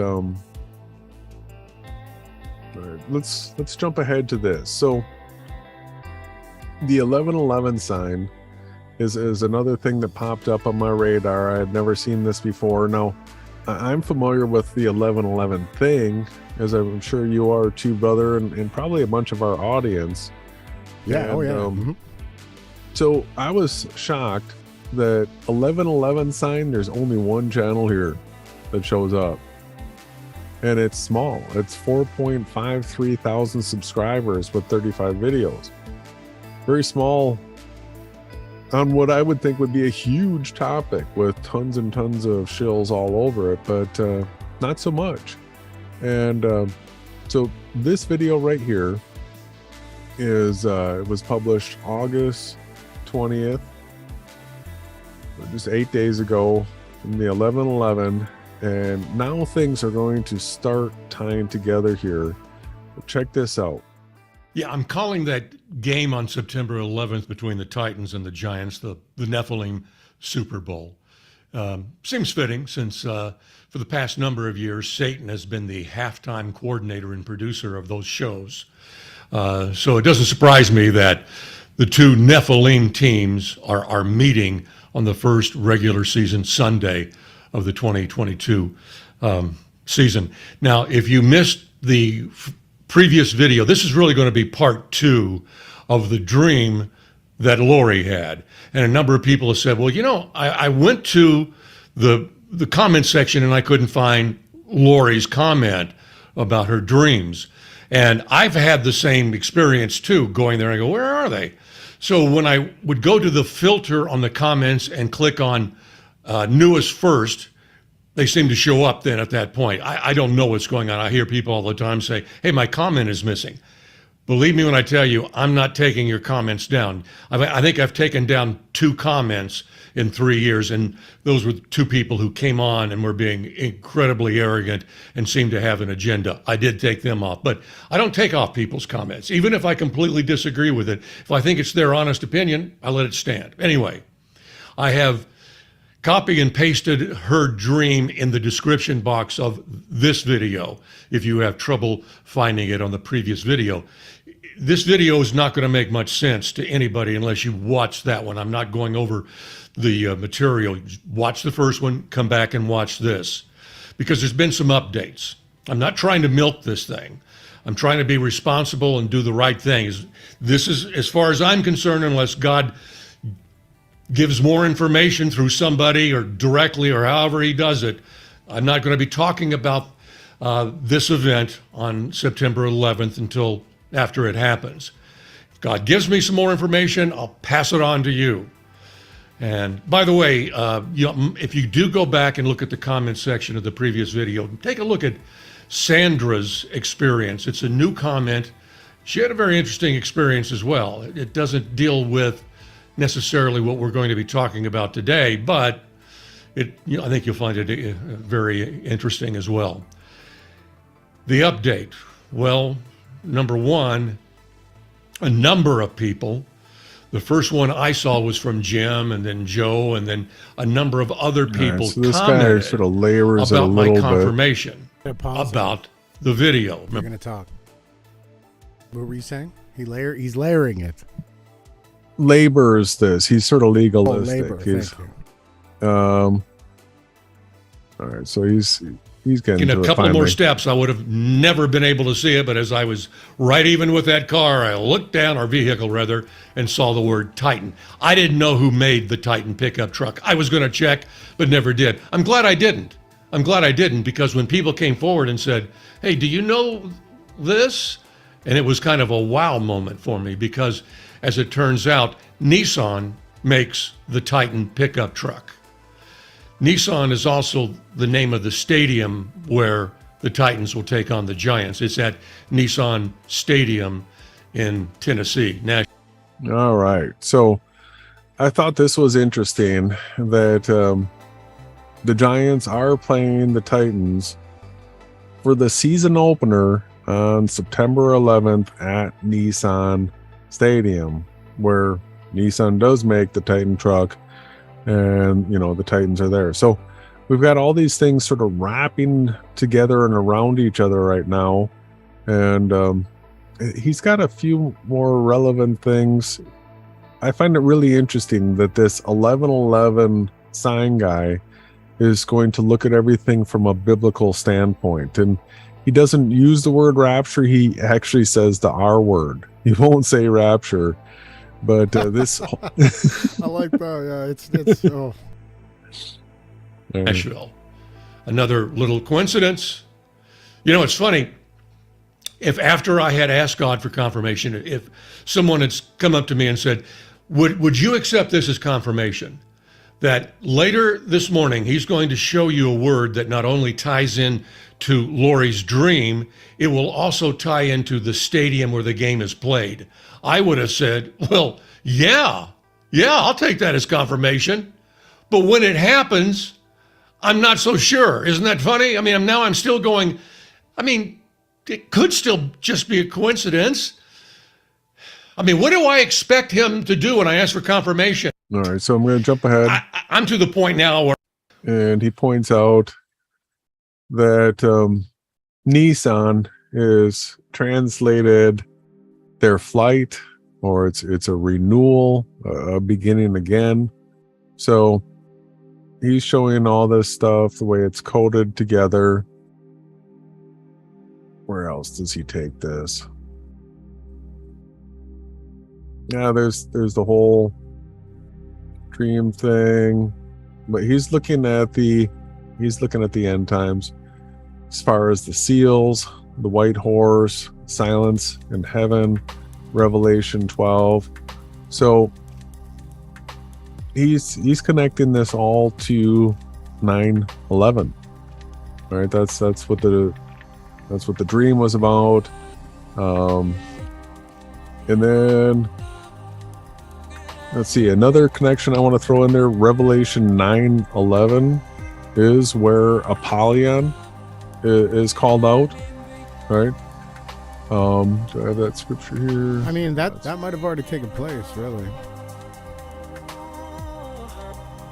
Speaker 2: let's jump ahead to this. So the 1111 sign is another thing that popped up on my radar. I had never seen this before. Now, I'm familiar with the 1111 thing, as I'm sure you are too, brother, and probably a bunch of our audience.
Speaker 1: Yeah,
Speaker 2: and, So I was shocked that 1111 sign, there's only one channel here that shows up. And it's small. It's 4.53 thousand subscribers with 35 videos. Very small on what I would think would be a huge topic with tons and tons of shills all over it, but not so much. And so this video right here is it was published August 20th, just 8 days ago, from the 1111. And now things are going to start tying together here. Check this out.
Speaker 3: Yeah, I'm calling that game on September 11th between the Titans and the Giants the Nephilim Super Bowl. Seems fitting since for the past number of years, Satan has been the halftime coordinator and producer of those shows. So it doesn't surprise me that the two Nephilim teams are meeting on the first regular season Sunday of the 2022 season. Now, if you missed the previous video, this is really going to be part 2 of the dream that Lori had. And a number of people have said, well, I went to the comment section and I couldn't find Lori's comment about her dreams. And I've had the same experience too, going there and I go, where are they? So when I would go to the filter on the comments and click on newest first, they seem to show up then at that point. I don't know what's going on. I hear people all the time say, hey, my comment is missing. Believe me when I tell you, I'm not taking your comments down. I think I've taken down 2 comments in 3 years, and those were 2 people who came on and were being incredibly arrogant and seemed to have an agenda. I did take them off, but I don't take off people's comments, even if I completely disagree with it. If I think it's their honest opinion, I let it stand. Anyway, I have copy and pasted her dream in the description box of this video if you have trouble finding it on the previous video. This video is not going to make much sense to anybody unless you watch that one. I'm not going over the material. Watch the first one, come back and watch this, because there's been some updates. I'm not trying to milk this thing. I'm trying to be responsible and do the right thing. This is, as far as I'm concerned, unless God gives more information through somebody or directly or however he does it, I'm not going to be talking about this event on September 11th until after it happens. If God gives me some more information, I'll pass it on to you. And by the way, if you do go back and look at the comment section of the previous video, take a look at Sandra's experience. It's a new comment. She had a very interesting experience as well. It doesn't deal with necessarily what we're going to be talking about today, but I think you'll find it very interesting as well. The update. Well, number one, a number of people. The first one I saw was from Jim, and then Joe, and then a number of other people
Speaker 2: so this
Speaker 3: commented
Speaker 2: guy sort of layers
Speaker 3: about
Speaker 2: a
Speaker 3: my
Speaker 2: little
Speaker 3: confirmation about the video.
Speaker 1: You're going to talk. What were you saying? He's layering it.
Speaker 2: Labors this. He's sort of legalistic.
Speaker 1: Labor,
Speaker 2: he's
Speaker 1: thank you.
Speaker 2: all right, so he's getting
Speaker 3: In
Speaker 2: to
Speaker 3: a
Speaker 2: it
Speaker 3: couple more
Speaker 2: finally.
Speaker 3: steps, I would have never been able to see it, but as I was right even with that car, I looked down, our vehicle rather, and saw the word Titan. I didn't know who made the Titan pickup truck. I was going to check, but never did. I'm glad I didn't. Because when people came forward and said, hey, do you know this? And it was kind of a wow moment for me because, as it turns out, Nissan makes the Titan pickup truck. Nissan is also the name of the stadium where the Titans will take on the Giants. It's at Nissan Stadium in Tennessee.
Speaker 2: All right. So I thought this was interesting that the Giants are playing the Titans for the season opener on September 11th at Nissan Stadium, where Nissan does make the Titan truck, and the Titans are there. So we've got all these things sort of wrapping together and around each other right now, and he's got a few more relevant things. I find it really interesting that this 1111 sign guy is going to look at everything from a biblical standpoint, and he doesn't use the word rapture. He actually says the R word. He won't say rapture, but this.
Speaker 1: I like that. Yeah, it's oh.
Speaker 3: Nashville. Another little coincidence. It's funny. If after I had asked God for confirmation, if someone had come up to me and said, would you accept this as confirmation? That later this morning, he's going to show you a word that not only ties in to Lori's dream, it will also tie into the stadium where the game is played. I would have said, well, yeah, I'll take that as confirmation. But when it happens, I'm not so sure. Isn't that funny? I mean, I'm still going, it could still just be a coincidence. What do I expect him to do when I ask for confirmation?
Speaker 2: All right, so I'm going to jump ahead.
Speaker 3: I'm to the point now where...
Speaker 2: And he points out that Nissan is translated their flight, or it's a renewal, a beginning again. So he's showing all this stuff, the way it's coded together. Where else does he take this? Yeah, there's the whole dream thing, but he's looking at the end times as far as the seals, the white horse, silence in heaven, Revelation 12. So he's connecting this all to 9/11. All right, that's what the dream was about. And then let's see, another connection I want to throw in there, Revelation 9:11 is where Apollyon is called out. All right. Do I have that scripture here?
Speaker 1: That might have already taken place, really.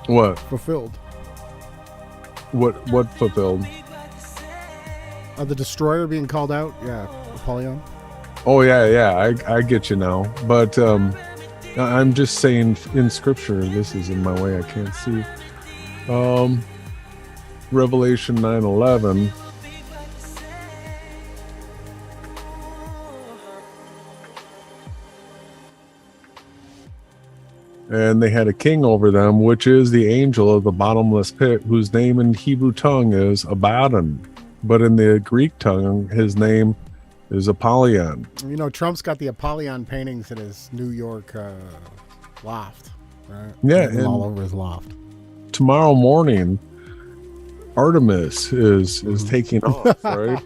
Speaker 2: What?
Speaker 1: Fulfilled.
Speaker 2: What fulfilled?
Speaker 1: The destroyer being called out? Yeah, Apollyon.
Speaker 2: Oh, yeah, I get you now. But I'm just saying in scripture, this is in my way, I can't see. Revelation 9:11. and they had a king over them, which is the angel of the bottomless pit, whose name in Hebrew tongue is Abaddon, but in the Greek tongue, his name is Apollyon.
Speaker 1: You know, Trump's got the Apollyon paintings in his New York loft, right?
Speaker 2: Yeah,
Speaker 1: and all over his loft.
Speaker 2: Tomorrow morning, Artemis is taking off, right?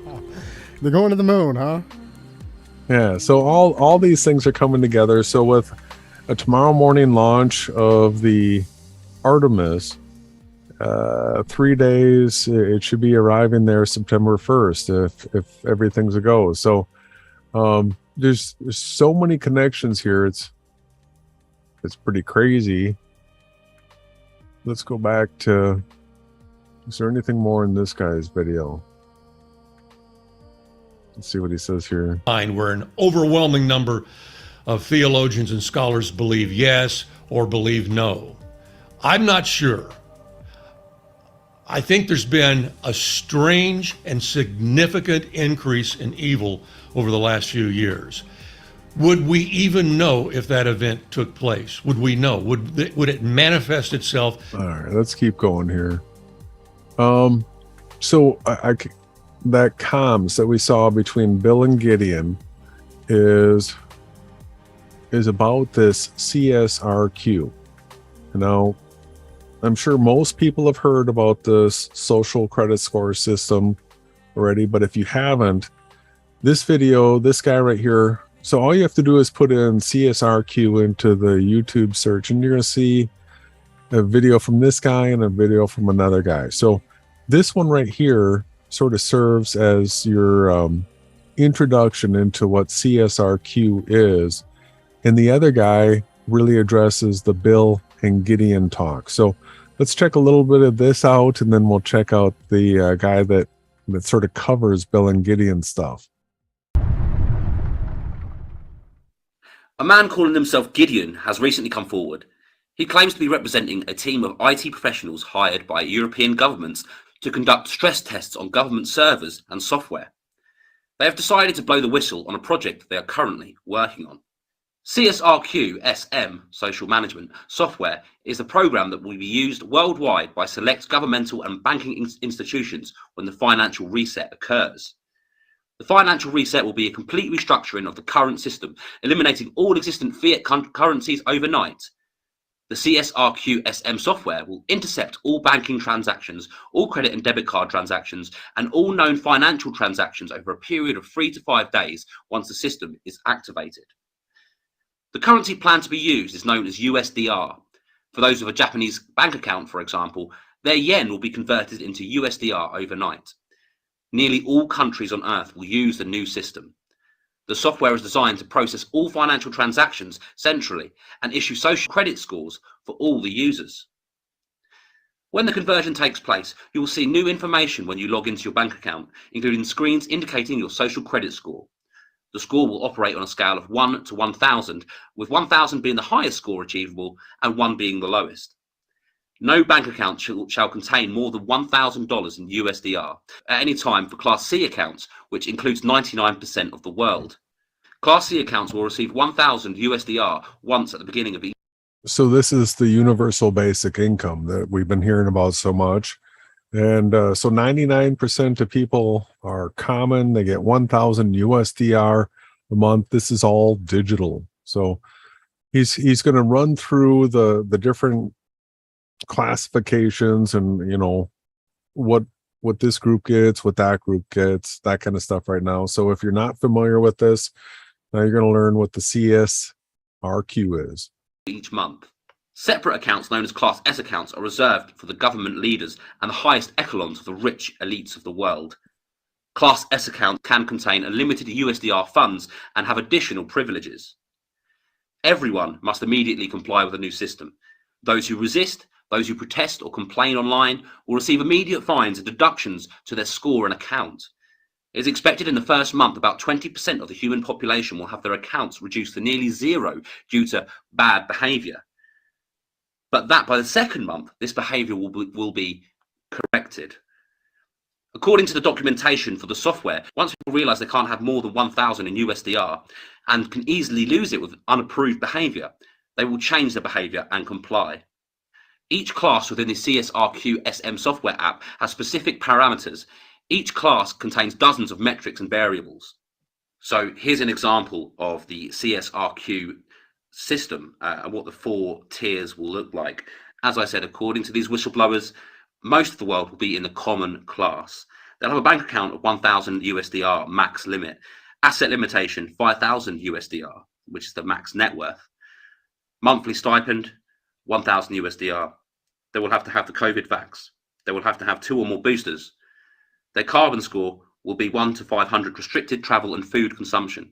Speaker 1: They're going to the moon, huh?
Speaker 2: Yeah, so all these things are coming together. So with a tomorrow morning launch of the Artemis, 3 days, it should be arriving there September 1st if everything's a go. So there's so many connections here. It's pretty crazy. Let's go back to, is there anything more in this guy's video? Let's see what he says here.
Speaker 3: Where an overwhelming number of theologians and scholars believe yes or believe no. I'm not sure. I think there's been a strange and significant increase in evil over the last few years. Would we even know if that event took place? Would we know? Would it manifest itself?
Speaker 2: All right, let's keep going here. So that comms that we saw between Bill and Gideon is about this CSRQ. Now, I'm sure most people have heard about this social credit score system already, but if you haven't, this video, this guy right here, so all you have to do is put in CSRQ into the YouTube search, and you're going to see a video from this guy and a video from another guy. So this one right here sort of serves as your introduction into what CSRQ is, and the other guy really addresses the Bill and Gideon talk. So let's check a little bit of this out, and then we'll check out the guy that sort of covers Bill and Gideon stuff.
Speaker 4: A man calling himself Gideon has recently come forward. He claims to be representing a team of IT professionals hired by European governments to conduct stress tests on government servers and software. They have decided to blow the whistle on a project they are currently working on. CSRQ-SM, Social Management Software, is a program that will be used worldwide by select governmental and banking institutions when the financial reset occurs. The financial reset will be a complete restructuring of the current system, eliminating all existing fiat currencies overnight. The CSRQ-SM software will intercept all banking transactions, all credit and debit card transactions, and all known financial transactions over a period of 3 to 5 days once the system is activated. The currency planned to be used is known as USDR. For those with a Japanese bank account, for example, their yen will be converted into USDR overnight. Nearly all countries on Earth will use the new system. The software is designed to process all financial transactions centrally and issue social credit scores for all the users. When the conversion takes place, you will see new information when you log into your bank account, including screens indicating your social credit score. The score will operate on a scale of 1 to 1,000, with 1,000 being the highest score achievable and 1 being the lowest. No bank account shall contain more than $1,000 in USDR at any time for Class C accounts, which includes 99% of the world. Class C accounts will receive 1,000 USDR once at the beginning of each.
Speaker 2: So this is the universal basic income that we've been hearing about so much. And so 99% of people are common. They get 1,000 USDR a month. This is all digital. So he's going to run through the different classifications and, you know, what this group gets, what that group gets, that kind of stuff right now. So if you're not familiar with this, now you're going to learn what the CSRQ is.
Speaker 4: Each month. Separate accounts known as Class S accounts are reserved for the government leaders and the highest echelons of the rich elites of the world. Class S accounts can contain unlimited USDR funds and have additional privileges. Everyone must immediately comply with the new system. Those who resist, those who protest or complain online will receive immediate fines and deductions to their score and account. It is expected in the first month about 20% of the human population will have their accounts reduced to nearly zero due to bad behavior. But that by the second month, this behavior will be corrected. According to the documentation for the software, once people realize they can't have more than 1,000 in USDR and can easily lose it with unapproved behavior, they will change their behavior and comply. Each class within the CSRQ-SM software app has specific parameters. Each class contains dozens of metrics and variables. So here's an example of the CSRQ system and what the 4 tiers will look like. As I said, according to these whistleblowers, most of the world will be in the common class. They'll have a bank account of 1,000 USDR max limit, asset limitation 5,000 USDR, which is the max net worth, monthly stipend 1,000 USDR. They will have to have the COVID vax. They will have to have 2 or more boosters. Their carbon score will be 1 to 500 restricted travel and food consumption.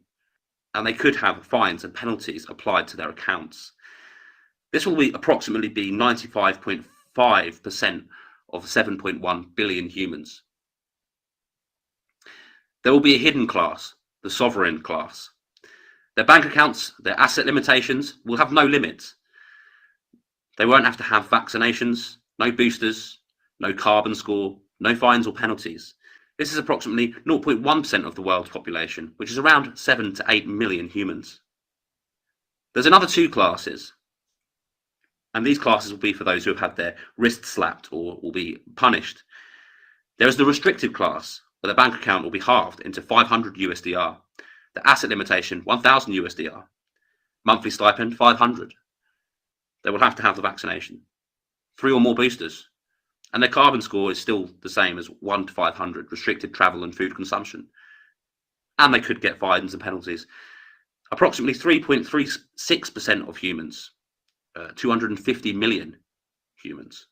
Speaker 4: And they could have fines and penalties applied to their accounts. This will be approximately 95.5% of 7.1 billion humans. There will be a hidden class, the sovereign class. Their bank accounts, their asset limitations will have no limits. They won't have to have vaccinations, no boosters, no carbon score, no fines or penalties. This is approximately 0.1% of the world's population, which is around 7 to 8 million humans. There's another 2 classes, and these classes will be for those who have had their wrists slapped or will be punished. There is the restricted class, where the bank account will be halved into 500 USDR, the asset limitation 1,000 USDR, monthly stipend 500. They will have to have the vaccination, 3 or more boosters, and their carbon score is still the same as 1 to 500 restricted travel and food consumption. And they could get fines and penalties. Approximately 3.36% of humans, 250 million humans,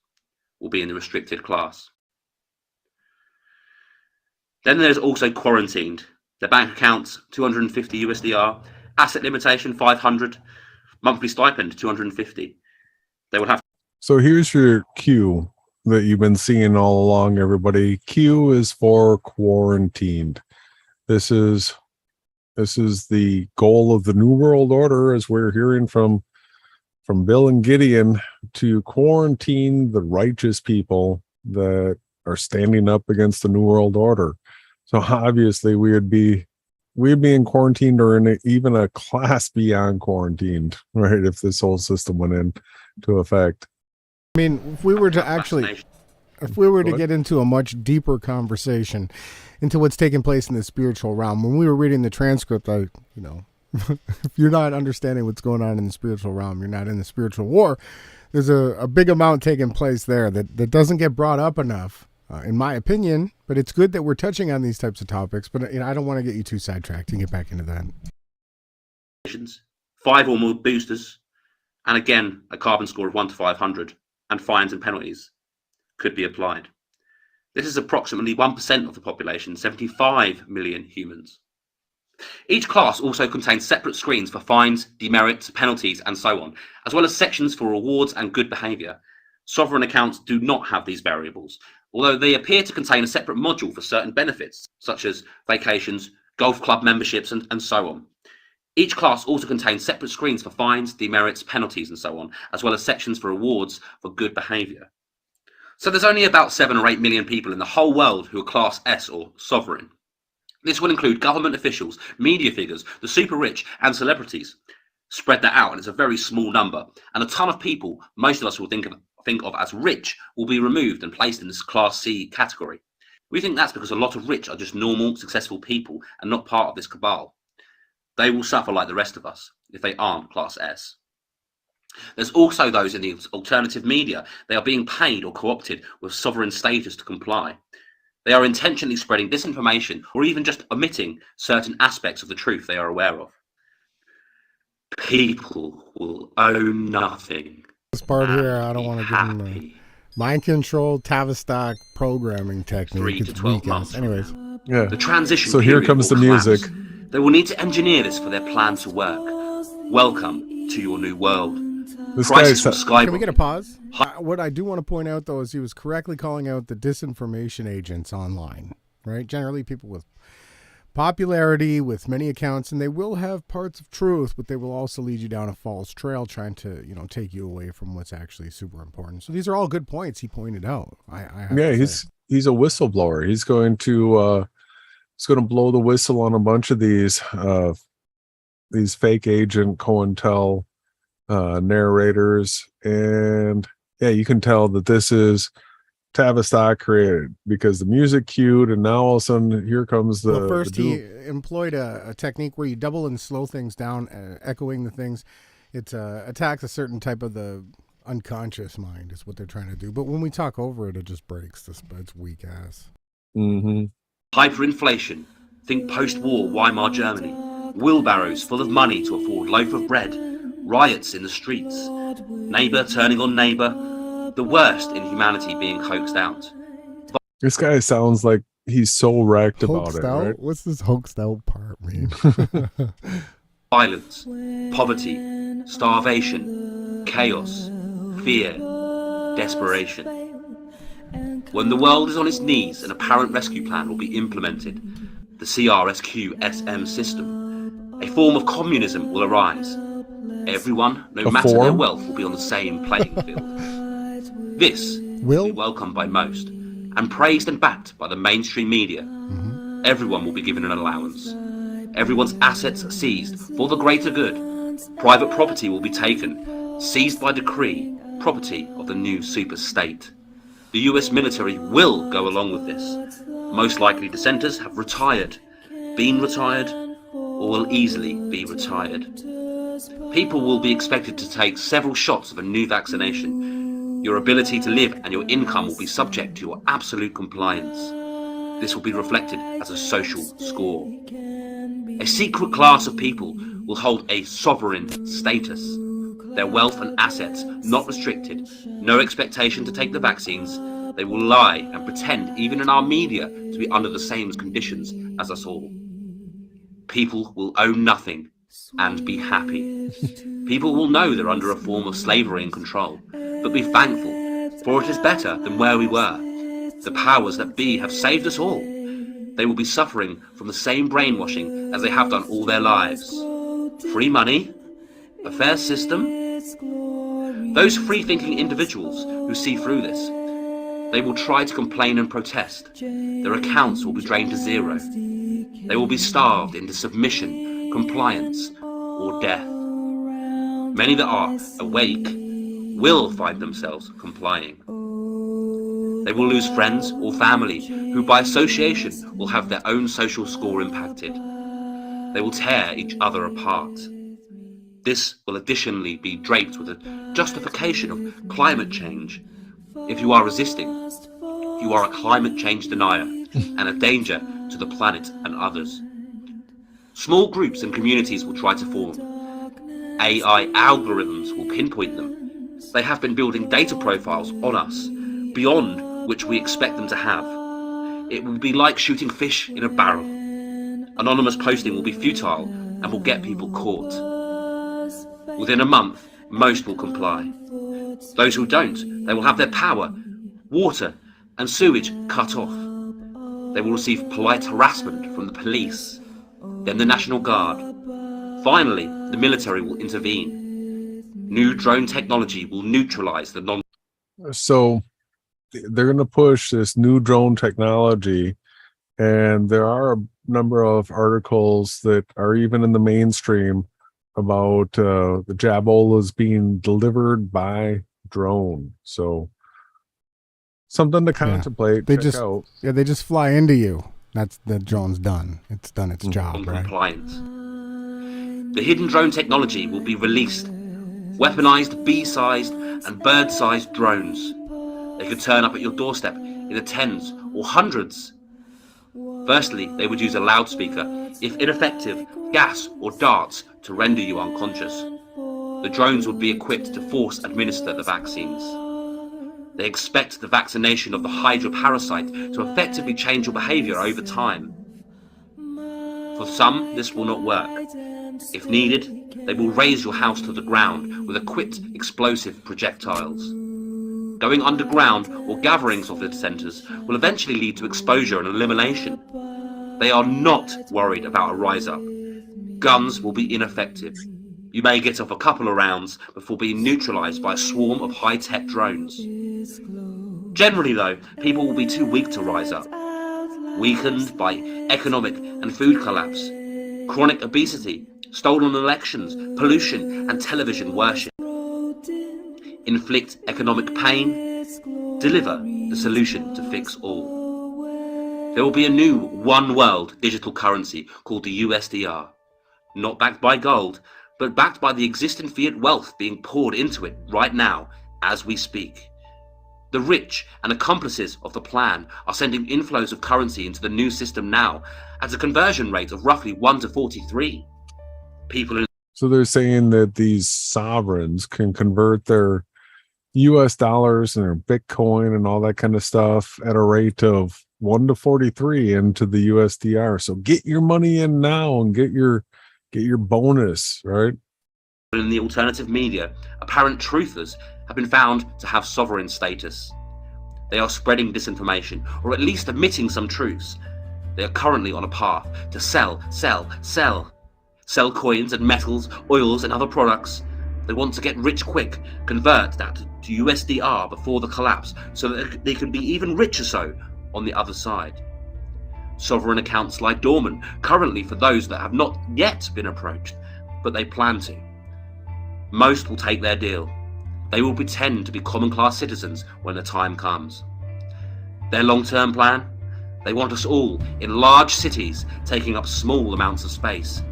Speaker 4: will be in the restricted class. Then there's also quarantined. Their bank accounts 250 USDR, asset limitation 500, monthly stipend 250. They will have.
Speaker 2: So here's your Q that you've been seeing all along, everybody. Q is for quarantined. This is the goal of the New World Order, as we're hearing from Bill and Gideon, to quarantine the righteous people that are standing up against the New World Order. So obviously we'd be in quarantine, or in even a class beyond quarantined, right? If this whole system went into effect.
Speaker 1: I mean, if we were to get into a much deeper conversation into what's taking place in the spiritual realm, when we were reading the transcript, if you're not understanding what's going on in the spiritual realm, you're not in the spiritual war. There's a big amount taking place there that doesn't get brought up enough, in my opinion. But it's good that we're touching on these types of topics. But I don't want to get you too sidetracked and get back into that.
Speaker 4: 5 or more boosters, and again a carbon score of 1 to 500, and fines and penalties could be applied. This is approximately 1% of the population, 75 million humans. Each class also contains separate screens for fines, demerits, penalties, and so on, as well as sections for rewards and good behavior. Sovereign accounts do not have these variables, although they appear to contain a separate module for certain benefits, such as vacations, golf club memberships, and so on. Each class also contains separate screens for fines, demerits, penalties, and so on, as well as sections for rewards for good behavior. So there's only about 7 or 8 million people in the whole world who are Class S or sovereign. This will include government officials, media figures, the super rich, and celebrities. Spread that out, and it's a very small number. And a ton of people most of us will think of as rich will be removed and placed in this Class C category. We think that's because a lot of rich are just normal, successful people and not part of this cabal. They will suffer like the rest of us if they aren't Class S. There's also those in the alternative media. They are being paid or co-opted with sovereign status to comply. They are intentionally spreading disinformation or even just omitting certain aspects of the truth they are aware of. People will own nothing.
Speaker 1: This part here, I don't want to give them the mind control, Tavistock programming technique.
Speaker 4: 3 to 12 months.
Speaker 1: Anyways.
Speaker 2: Yeah.
Speaker 4: The transition.
Speaker 2: So here comes the music.
Speaker 4: They will need to engineer this for their plan to work. Welcome to your new world.
Speaker 2: This
Speaker 4: Prices will
Speaker 2: guy's
Speaker 4: skyrocket.
Speaker 1: Can we get a pause? What I do want to point out, though, is he was correctly calling out the disinformation agents online, right? Generally, people with popularity, with many accounts, and they will have parts of truth, but they will also lead you down a false trail, trying to, take you away from what's actually super important. So these are all good points he pointed out.
Speaker 2: He's a whistleblower. He's going to blow the whistle on a bunch of these fake agent COINTEL narrators, and yeah, you can tell that this is Tavistock created, because the music cued, and now all of a sudden here comes the.
Speaker 1: Well, first
Speaker 2: the
Speaker 1: he employed a technique where you double and slow things down, echoing the things. It attacks a certain type of the unconscious mind is what they're trying to do. But when we talk over it, it just breaks. It's weak ass.
Speaker 2: Mm-hmm.
Speaker 4: Hyperinflation. Think post-war Weimar Germany. Wheelbarrows full of money to afford loaf of bread. Riots in the streets. Neighbour turning on neighbour. The worst in humanity being hoaxed out.
Speaker 2: This guy sounds like he's so wrecked about
Speaker 1: Hoaxed
Speaker 2: it,
Speaker 1: out?
Speaker 2: right?
Speaker 1: What's this hoaxed out part mean?
Speaker 4: Violence, poverty, starvation, chaos, fear, desperation. When the world is on its knees, an apparent rescue plan will be implemented. The CRSQ-SM system. A form of communism will arise. Everyone, no matter their wealth, will be on the same playing field. This will be welcomed by most and praised and backed by the mainstream media. Everyone will be given an allowance. Everyone's assets are seized for the greater good. Private property will be taken, seized by decree, property of the new super state. The US military will go along with this. Most likely dissenters have retired, been retired, or will easily be retired. People will be expected to take several shots of a new vaccination. Your ability to live and your income will be subject to your absolute compliance. This will be reflected as a social score. A secret class of people will hold a sovereign status. Their wealth and assets not restricted, no expectation to take the vaccines. They will lie and pretend, even in our media, to be under the same conditions as us all. People will own nothing and be happy. People will know they're under a form of slavery and control, but be thankful, for it is better than where we were. The powers that be have saved us all. They will be suffering from the same brainwashing as they have done all their lives. Free money, a fair system. Those free-thinking individuals who see through this, they will try to complain and protest. Their accounts will be drained to zero. They will be starved into submission, compliance, or death. Many that are awake will find themselves complying. They will lose friends or family who by association will have their own social score impacted. They will tear each other apart. This will additionally be draped with a justification of climate change. If you are resisting, you are a climate change denier and a danger to the planet and others. Small groups and communities will try to form. AI algorithms will pinpoint them. They have been building data profiles on us, beyond which we expect them to have. It will be like shooting fish in a barrel. Anonymous posting will be futile and will get people caught. Within a month, most will comply. Those who don't, they will have their power, water, and sewage cut off. They will receive polite harassment from the police, then the National Guard. Finally, the military will intervene. New drone technology will neutralize the non.
Speaker 2: So they're going to push this new drone technology, and there are a number of articles that are even in the mainstream about the Jabolas being delivered by drone. So something to contemplate.
Speaker 1: They just fly into you. That's the drone's done. It's done its job, right?
Speaker 4: Compliance. The hidden drone technology will be released. Weaponized bee-sized and bird-sized drones. They could turn up at your doorstep in the tens or hundreds. Firstly, they would use a loudspeaker, if ineffective, gas or darts to render you unconscious. The drones would be equipped to force administer the vaccines. They expect the vaccination of the Hydra parasite to effectively change your behavior over time. For some, this will not work. If needed, they will raise your house to the ground with equipped explosive projectiles. Going underground or gatherings of the dissenters will eventually lead to exposure and elimination. They are not worried about a rise-up. Guns will be ineffective. You may get off a couple of rounds before being neutralized by a swarm of high-tech drones. Generally, though, people will be too weak to rise up. Weakened by economic and food collapse, chronic obesity, stolen elections, pollution, and television worship. Inflict economic pain, deliver the solution to fix all. There will be a new one world digital currency called the USDR, not backed by gold, but backed by the existing fiat wealth being poured into it right now as we speak. The rich and accomplices of the plan are sending inflows of currency into the new system now at a conversion rate of roughly 1 to 43.
Speaker 2: So they're saying that these sovereigns can convert their US dollars and their Bitcoin and all that kind of stuff at a rate of 1 to 43 into the USDR. So get your money in now and get your bonus, right?
Speaker 4: In the alternative media, apparent truthers have been found to have sovereign status. They are spreading disinformation, or at least admitting some truths. They are currently on a path to sell coins and metals, oils and other products. They want to get rich quick, convert that to USDR before the collapse, so that they can be even richer so on the other side. Sovereign accounts lie dormant currently for those that have not yet been approached, but they plan to. Most will take their deal. They will pretend to be common class citizens when the time comes. Their long-term plan? They want us all in large cities taking up small amounts of space.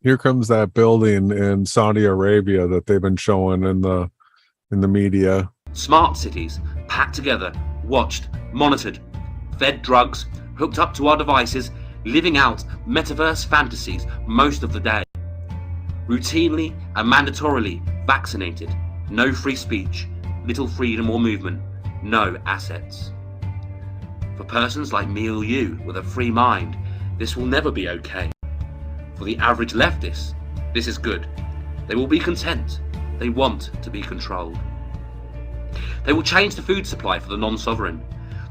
Speaker 2: Here comes that building in Saudi Arabia that they've been showing in the media.
Speaker 4: Smart cities, packed together, watched, monitored, fed drugs, hooked up to our devices, living out metaverse fantasies most of the day. Routinely and mandatorily vaccinated, no free speech, little freedom or movement, no assets. For persons like me or you with a free mind, this will never be okay. For the average leftist, this is good. They will be content. They want to be controlled. They will change the food supply for the non-sovereign.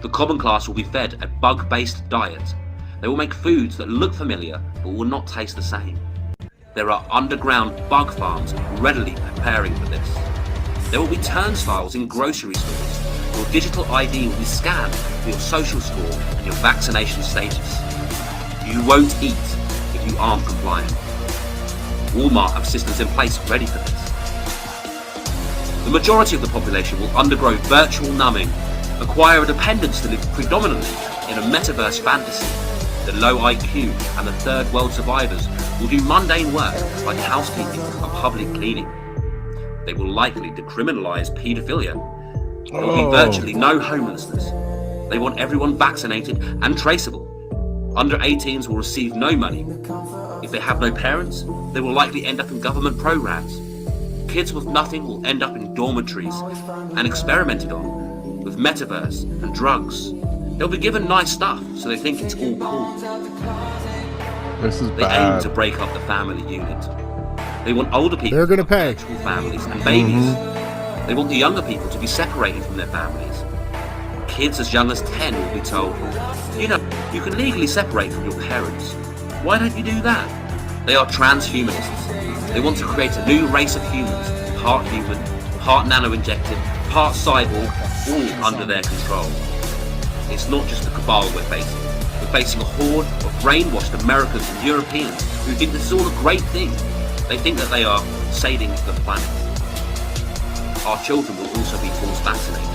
Speaker 4: The common class will be fed a bug-based diet. They will make foods that look familiar but will not taste the same. There are underground bug farms readily preparing for this. There will be turnstiles in grocery stores. Your digital ID will be scanned for your social score and your vaccination status. You won't eat if you aren't compliant. Walmart have systems in place ready for this. The majority of the population will undergo virtual numbing, acquire a dependence to live predominantly in a metaverse fantasy. The low IQ and the third world survivors will do mundane work like housekeeping and public cleaning. They will likely decriminalize paedophilia. There will be virtually no homelessness. They want everyone vaccinated and traceable. Under 18s will receive no money. If they have no parents, they will likely end up in government programs. Kids with nothing will end up in dormitories and experimented on with metaverse and drugs. They'll be given nice stuff, so they think it's all cool.
Speaker 2: This is
Speaker 4: They
Speaker 2: bad.
Speaker 4: aim to break up the family unit. They want older people
Speaker 1: They're gonna
Speaker 4: to have
Speaker 1: pay.
Speaker 4: virtual families and babies. They want the younger people to be separated from their families. Kids as young as 10 will be told, you know, you can legally separate from your parents. Why don't you do that? They are transhumanists. They want to create a new race of humans, part human, part nano-injected, part cyborg, all under their control. It's not just the cabal we're facing. We're facing a horde of brainwashed Americans and Europeans who think this is all a great thing. They think that they are saving the planet. Our children will also be forced vaccinated.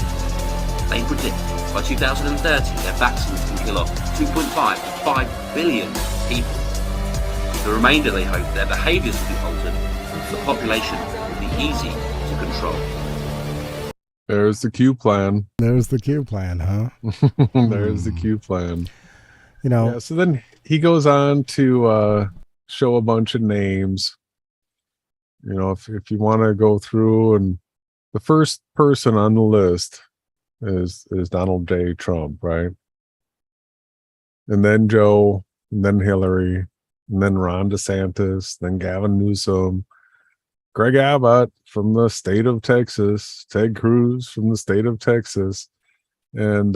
Speaker 4: They predict by 2030 their vaccines can kill off 2.5 to 5 billion people. The remainder, they hope, their behaviours will be altered. The population will be easy to control.
Speaker 2: There's the Q plan.
Speaker 5: There's the Q plan, huh?
Speaker 2: There's the Q plan.
Speaker 5: You know,
Speaker 2: Yeah, so then he goes on to show a bunch of names. You know, if you want to go through, and the first person on the list is Donald J. Trump, right? And then Joe, and then Hillary, and then Ron DeSantis, then Gavin Newsom, Greg Abbott from the state of Texas, Ted Cruz from the state of Texas. And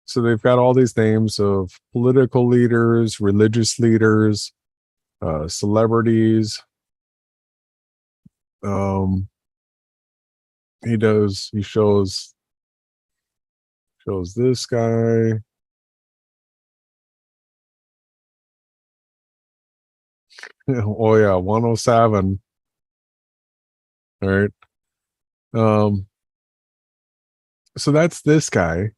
Speaker 2: so they've got all these names of political leaders, religious leaders, celebrities. He shows this guy. Oh yeah, 107. All right. So that's this guy.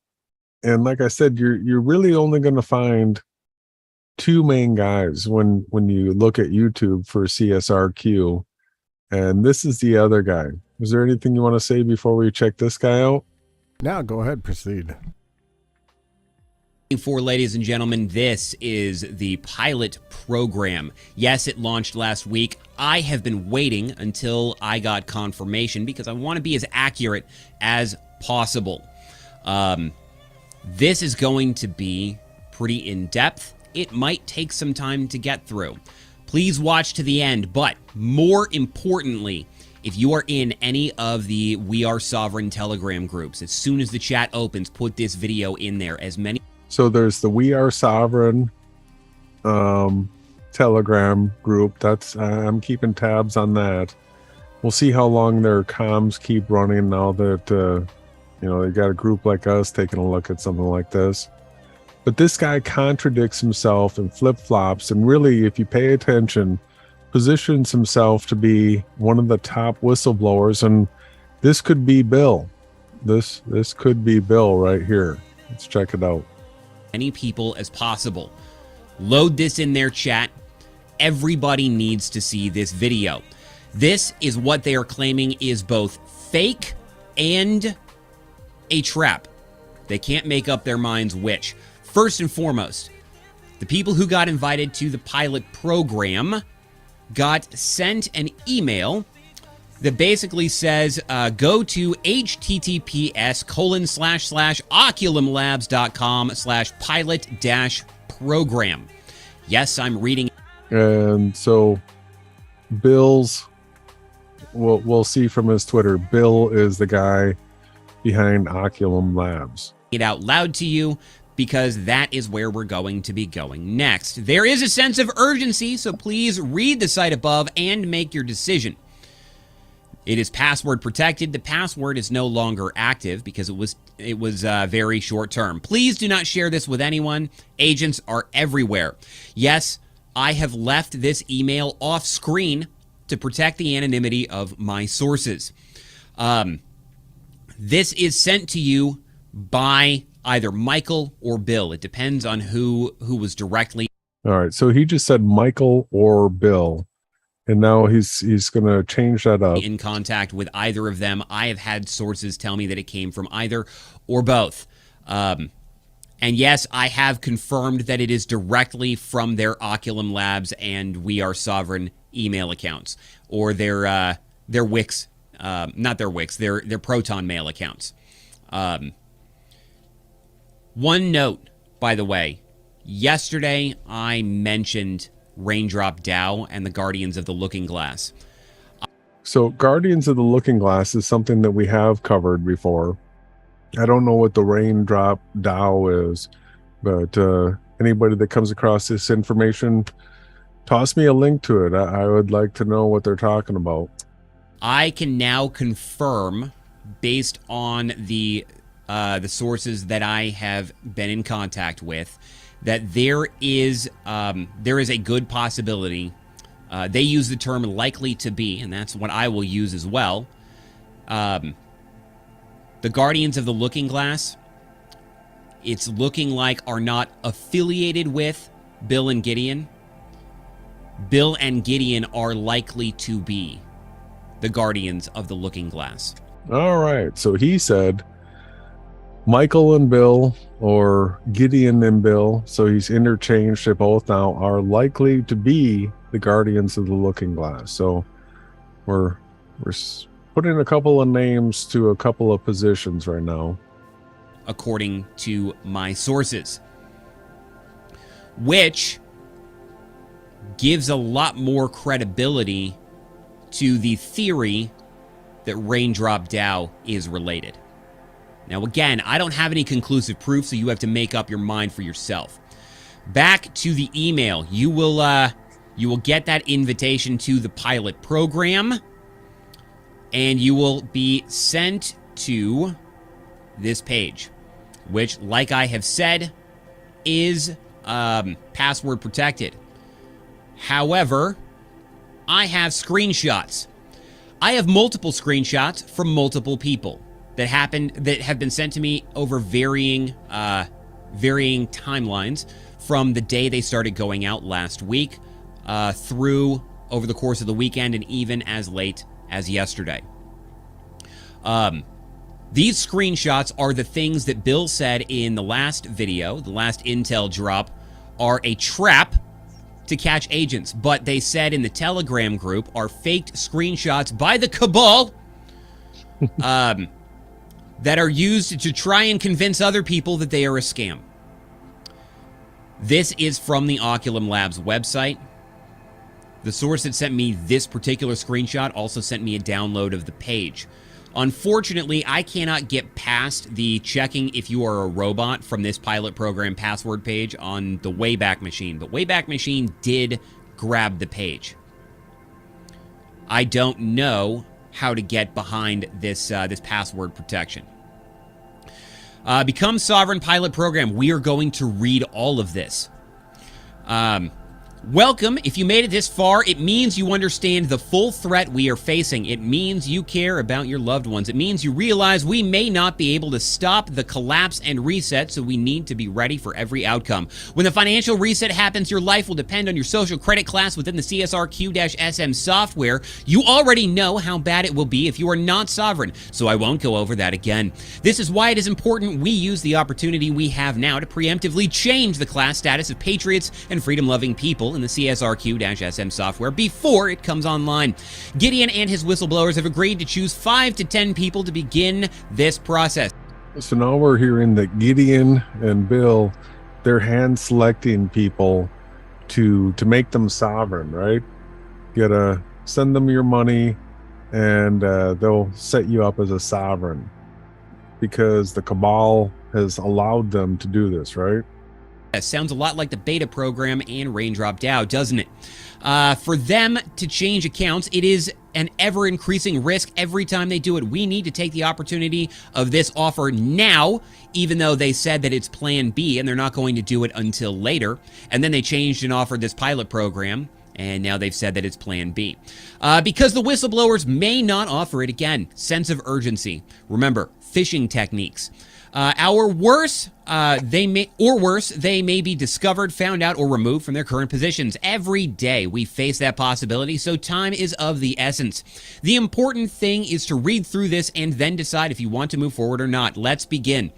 Speaker 2: And like I said, you're really only going to find two main guys when you look at YouTube for CSRQ. And this is the other guy. Is there anything you want to say before we check this guy out?
Speaker 5: Now go ahead, proceed.
Speaker 6: For ladies and gentlemen, this is the pilot program. Yes, it launched last week. I have been waiting until I got confirmation because I want to be as accurate as possible. This is going to be pretty in-depth. It might take some time to get through. Please watch to the end, but more importantly, if you are in any of the We Are Sovereign Telegram groups, as soon as the chat opens, put this video in there. As many.
Speaker 2: So there's the We Are Sovereign Telegram group. That's I'm keeping tabs on that. We'll see how long their comms keep running now that they got a group like us taking a look at something like this. But this guy contradicts himself and flip-flops, and really, if you pay attention, positions himself to be one of the top whistleblowers, and this could be Bill. This could be Bill right here. Let's check it out.
Speaker 6: Many people as possible. Load this in their chat. Everybody needs to see this video. This is what they are claiming is both fake and a trap. They can't make up their minds which. First and foremost, the people who got invited to the pilot program got sent an email that basically says, go to https://oculumlabs.com/pilot-program. Yes, I'm reading.
Speaker 2: And so Bill's, we'll see from his Twitter, Bill is the guy behind Oculum Labs.
Speaker 6: It out loud to you because that is where we're going to be going next. There is a sense of urgency, so please read the site above and make your decision. It is password protected. The password is no longer active because it was very short term. Please do not share this with anyone. Agents are everywhere. Yes, I have left this email off screen to protect the anonymity of my sources. This is sent to you by either Michael or Bill. It depends on who was directly.
Speaker 2: All right, so he just said Michael or Bill, and now he's going to change that up.
Speaker 6: In contact with either of them. I have had sources tell me that it came from either or both. And yes, I have confirmed that it is directly from their Oculum Labs and We Are Sovereign email accounts, or their Wix, not their Wix, their Proton Mail accounts. One note, by the way, yesterday I mentioned Raindrop Dow and the Guardians of the Looking Glass.
Speaker 2: So Guardians of the Looking Glass is something that we have covered before. I don't know what the Raindrop Dow is, but anybody that comes across this information, toss me a link to it. I would like to know what they're talking about.
Speaker 6: I can now confirm, based on the sources that I have been in contact with, that there is a good possibility. They use the term likely to be, and that's what I will use as well. The Guardians of the Looking Glass, it's looking like, are not affiliated with Bill and Gideon. Bill and Gideon are likely to be the Guardians of the Looking Glass.
Speaker 2: All right, so he said Michael and Bill, or Gideon and Bill, so he's interchanged it both now, are likely to be the Guardians of the Looking Glass. So we're putting a couple of names to a couple of positions right now,
Speaker 6: according to my sources, which gives a lot more credibility to the theory that Raindrop Dow is related. Now, again, I don't have any conclusive proof, so you have to make up your mind for yourself. Back to the email. You will get that invitation to the pilot program, and you will be sent to this page, which, like I have said, is password protected. However, I have screenshots. I have multiple screenshots from multiple people that have been sent to me over varying timelines from the day they started going out last week through over the course of the weekend and even as late as yesterday. These screenshots are the things that Bill said in the last video, the last intel drop, are a trap to catch agents. But they said in the Telegram group are faked screenshots by the cabal that are used to try and convince other people that they are a scam. This is from the Oculum Labs website. The source that sent me this particular screenshot also sent me a download of the page. Unfortunately, I cannot get past the checking if you are a robot from this pilot program password page on the Wayback Machine. But Wayback Machine did grab the page. I don't know how to get behind this password protection. Become Sovereign pilot program. We are going to read all of this. Welcome. If you made it this far, it means you understand the full threat we are facing. It means you care about your loved ones. It means you realize we may not be able to stop the collapse and reset, so we need to be ready for every outcome. When the financial reset happens, your life will depend on your social credit class within the CSRQ-SM software. You already know how bad it will be if you are not sovereign, so I won't go over that again. This is why it is important we use the opportunity we have now to preemptively change the class status of patriots and freedom-loving people in the CSRQ-SM software before it comes online. Gideon and his whistleblowers have agreed to choose 5 to 10 people to begin this process.
Speaker 2: So now we're hearing that Gideon and Bill, they're hand selecting people to make them sovereign, right? You gotta send them your money and they'll set you up as a sovereign because the cabal has allowed them to do this, right?
Speaker 6: Sounds a lot like the beta program and Raindrop DAO, doesn't it? For them to change accounts, it is an ever-increasing risk every time they do it. We need to take the opportunity of this offer now, even though they said that it's plan B and they're not going to do it until later. And then they changed and offered this pilot program, and now they've said that it's plan B. Because the whistleblowers may not offer it again. Sense of urgency. Remember, phishing techniques. They may be discovered, found out, or removed from their current positions. Every day we face that possibility, so time is of the essence. The important thing is to read through this and then decide if you want to move forward or not. Let's begin.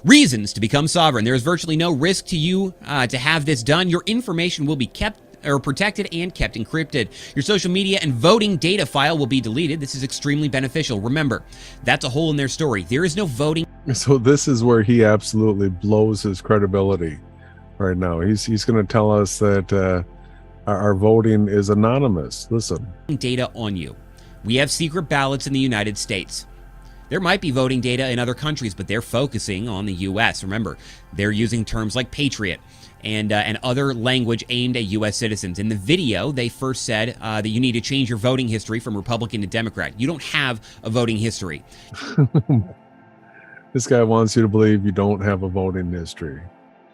Speaker 6: Reasons to become sovereign. There is virtually no risk to you to have this done. Your information will be kept or protected and kept encrypted. Your social media and voting data file will be deleted. This is extremely beneficial. Remember, that's a hole in their story. There is no voting.
Speaker 2: So this is where he absolutely blows his credibility right now. He's going to tell us that our voting is anonymous. Listen.
Speaker 6: Data on you. We have secret ballots in the United States. There might be voting data in other countries, but they're focusing on the U.S. Remember, they're using terms like patriot and other language aimed at U.S. citizens. In the video, they first said that you need to change your voting history from Republican to Democrat. You don't have a voting history.
Speaker 2: This guy wants you to believe you don't have a voting history.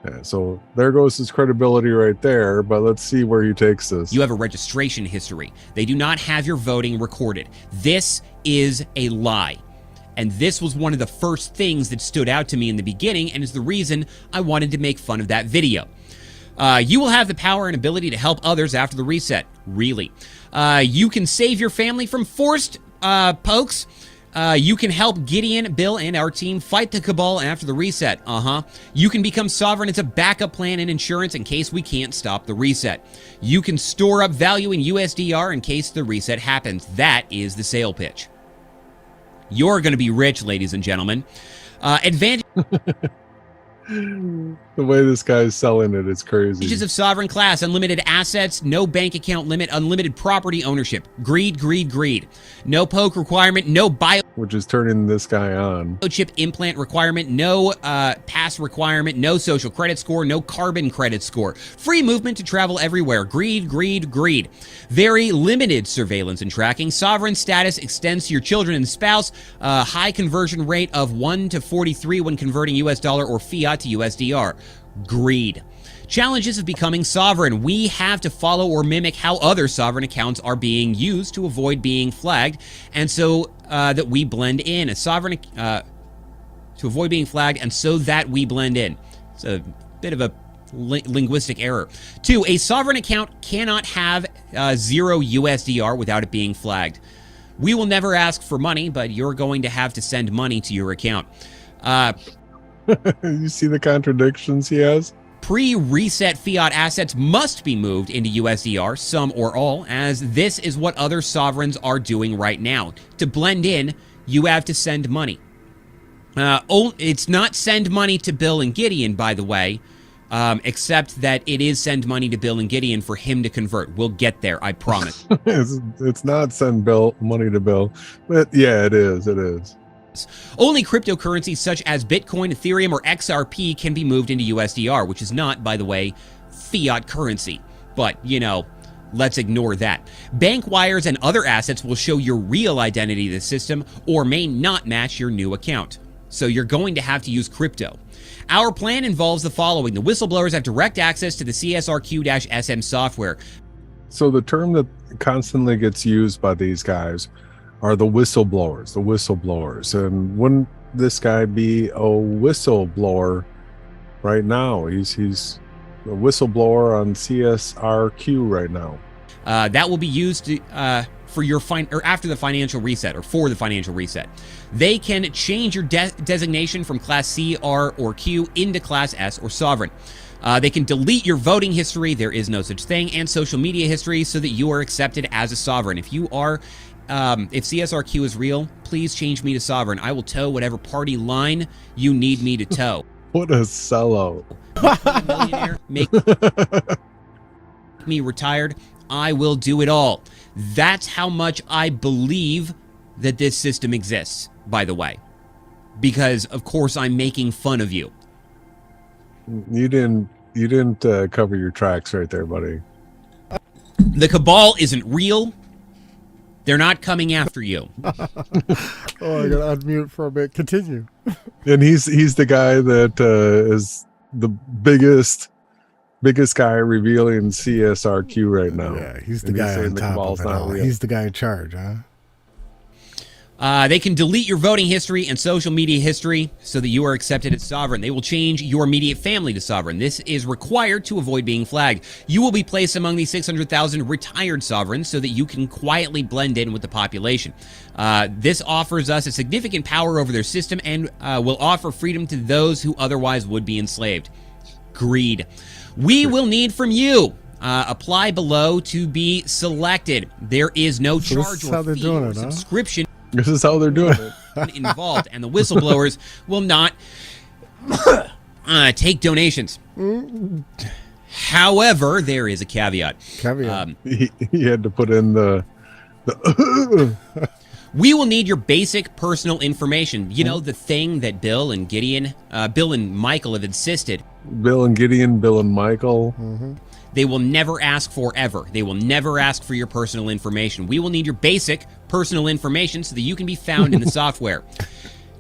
Speaker 2: Yeah, so there goes his credibility right there, but let's see where he takes this.
Speaker 6: You have a registration history. They do not have your voting recorded. This is a lie. And this was one of the first things that stood out to me in the beginning, and is the reason I wanted to make fun of that video. You will have the power and ability to help others after the reset. Really. You can save your family from forced pokes. You can help Gideon, Bill, and our team fight the cabal after the reset. You can become sovereign as a backup plan and insurance in case we can't stop the reset. You can store up value in USDR in case the reset happens. That is the sale pitch. You're going to be rich, ladies and gentlemen. Advantage.
Speaker 2: The way this guy's selling it, it's crazy.
Speaker 6: Advantages of sovereign class: unlimited assets, no bank account limit, unlimited property ownership. Greed, greed, greed. No poke requirement, no bio.
Speaker 2: Which is turning this guy on.
Speaker 6: No chip implant requirement, no pass requirement, no social credit score, no carbon credit score. Free movement to travel everywhere. Greed, greed, greed. Very limited surveillance and tracking. Sovereign status extends to your children and spouse. High conversion rate of 1 to 43 when converting US dollar or fiat to USDR. Greed. Challenges of becoming sovereign. We have to follow or mimic how other sovereign accounts are being used to avoid being flagged, and so that we blend in. A sovereign to avoid being flagged, and so that we blend in. It's a bit of a linguistic error. 2, a sovereign account cannot have 0 USDR without it being flagged. We will never ask for money, but you're going to have to send money to your account.
Speaker 7: You see the contradictions he has?
Speaker 6: Pre-reset fiat assets must be moved into USDR, some or all, as this is what other sovereigns are doing right now. To blend in, you have to send money. It's not send money to Bill and Gideon, by the way, except that it is send money to Bill and Gideon for him to convert. We'll get there, I promise.
Speaker 7: It's not send money to Bill, but yeah, it is. It is.
Speaker 6: Only cryptocurrencies such as Bitcoin, Ethereum, or XRP can be moved into USDR, which is not, by the way, fiat currency. But, you know, let's ignore that. Bank wires and other assets will show your real identity to the system or may not match your new account. So you're going to have to use crypto. Our plan involves the following. The whistleblowers have direct access to the CSRQ-SM software.
Speaker 7: So the term that constantly gets used by these guys are the whistleblowers. And wouldn't this guy be a whistleblower right now? He's a whistleblower on CSRQ right now.
Speaker 6: That will be used for your after the financial reset, or for the financial reset. They can change your designation from Class C, R, or Q into Class S or Sovereign. They can delete your voting history, there is no such thing, and social media history so that you are accepted as a Sovereign. If you are if CSRQ is real, please change me to Sovereign. I will toe whatever party line you need me to toe.
Speaker 7: What a sellout.
Speaker 6: Millionaire, make me retired, I will do it all. That's how much I believe that this system exists, by the way. Because, of course, I'm making fun of you.
Speaker 7: You didn't cover your tracks right there, buddy.
Speaker 6: The cabal isn't real. They're not coming after you.
Speaker 5: Oh, I gotta unmute for a bit. Continue.
Speaker 7: And he's the guy that is the biggest guy revealing CSRQ right now.
Speaker 5: Yeah, he's the guy on top of it all. He's the guy in charge, huh?
Speaker 6: They can delete your voting history and social media history so that you are accepted as Sovereign. They will change your immediate family to Sovereign. This is required to avoid being flagged. You will be placed among the 600,000 retired Sovereigns so that you can quietly blend in with the population. This offers us a significant power over their system and will offer freedom to those who otherwise would be enslaved. Greed. We will need from you. Apply below to be selected. There is no charge or fee or subscription.
Speaker 7: This is how they're doing it.
Speaker 6: Involved, and the whistleblowers will not take donations. However, there is a caveat.
Speaker 7: He had to put in the
Speaker 6: We will need your basic personal information. You know, the thing that Bill and Michael have insisted.
Speaker 7: Bill and Gideon, Bill and Michael.
Speaker 5: Mm-hmm.
Speaker 6: They will never ask for ever. They will never ask for your personal information. We will need your basic personal information so that you can be found in the software.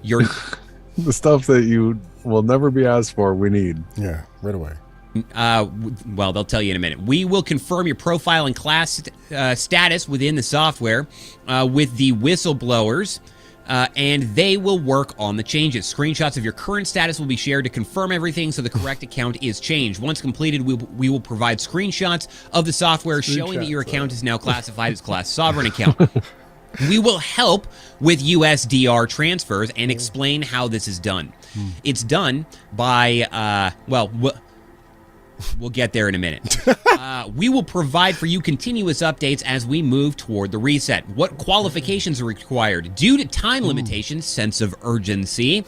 Speaker 7: The stuff that you will never be asked for, we need.
Speaker 5: Yeah, right away.
Speaker 6: Well, they'll tell you in a minute. We will confirm your profile and class status within the software with the whistleblowers, and they will work on the changes. Screenshots of your current status will be shared to confirm everything so the correct account is changed. Once completed, we will provide screenshots of the software showing that your account is now classified as Class Sovereign account. We will help with USDR transfers and explain how this is done. It's done by, we'll get there in a minute. We will provide for you continuous updates as we move toward the reset. What qualifications are required? Due to time limitations, sense of urgency,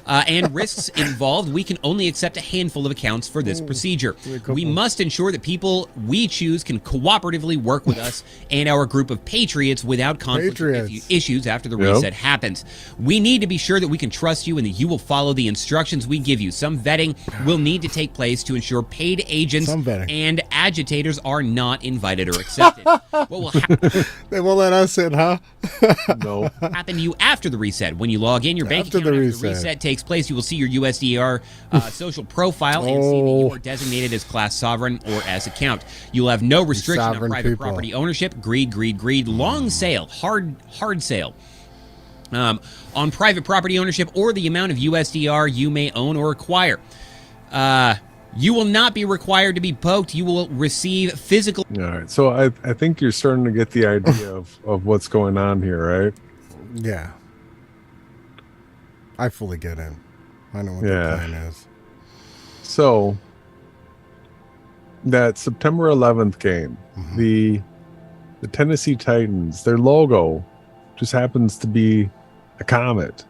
Speaker 6: and risks involved, we can only accept a handful of accounts for this procedure. We must ensure that people we choose can cooperatively work with us and our group of patriots without conflict or issues after the reset happens. We need to be sure that we can trust you and that you will follow the instructions we give you. Some vetting will need to take place to ensure paid agents and agitators are not invited or accepted. What will happen?
Speaker 5: They won't let us in, huh?
Speaker 7: No.
Speaker 6: Happen to you after the reset. When you log in, your bank account after the reset takes takes place, you will see your USDR social profile and see that you are designated as class sovereign or as account. You will have no restriction on
Speaker 5: Sovereign
Speaker 6: private
Speaker 5: people.
Speaker 6: property ownership. Greed. Long sale, hard sale. On private property ownership or the amount of USDR you may own or acquire. You will not be required to be poked. You will receive physical.
Speaker 7: All right. So I think you're starting to get the idea of what's going on here, right?
Speaker 5: Yeah. I fully get it. I know what the
Speaker 7: Yeah.
Speaker 5: plan is.
Speaker 7: So that September 11th game, the Tennessee Titans, their logo just happens to be a comet.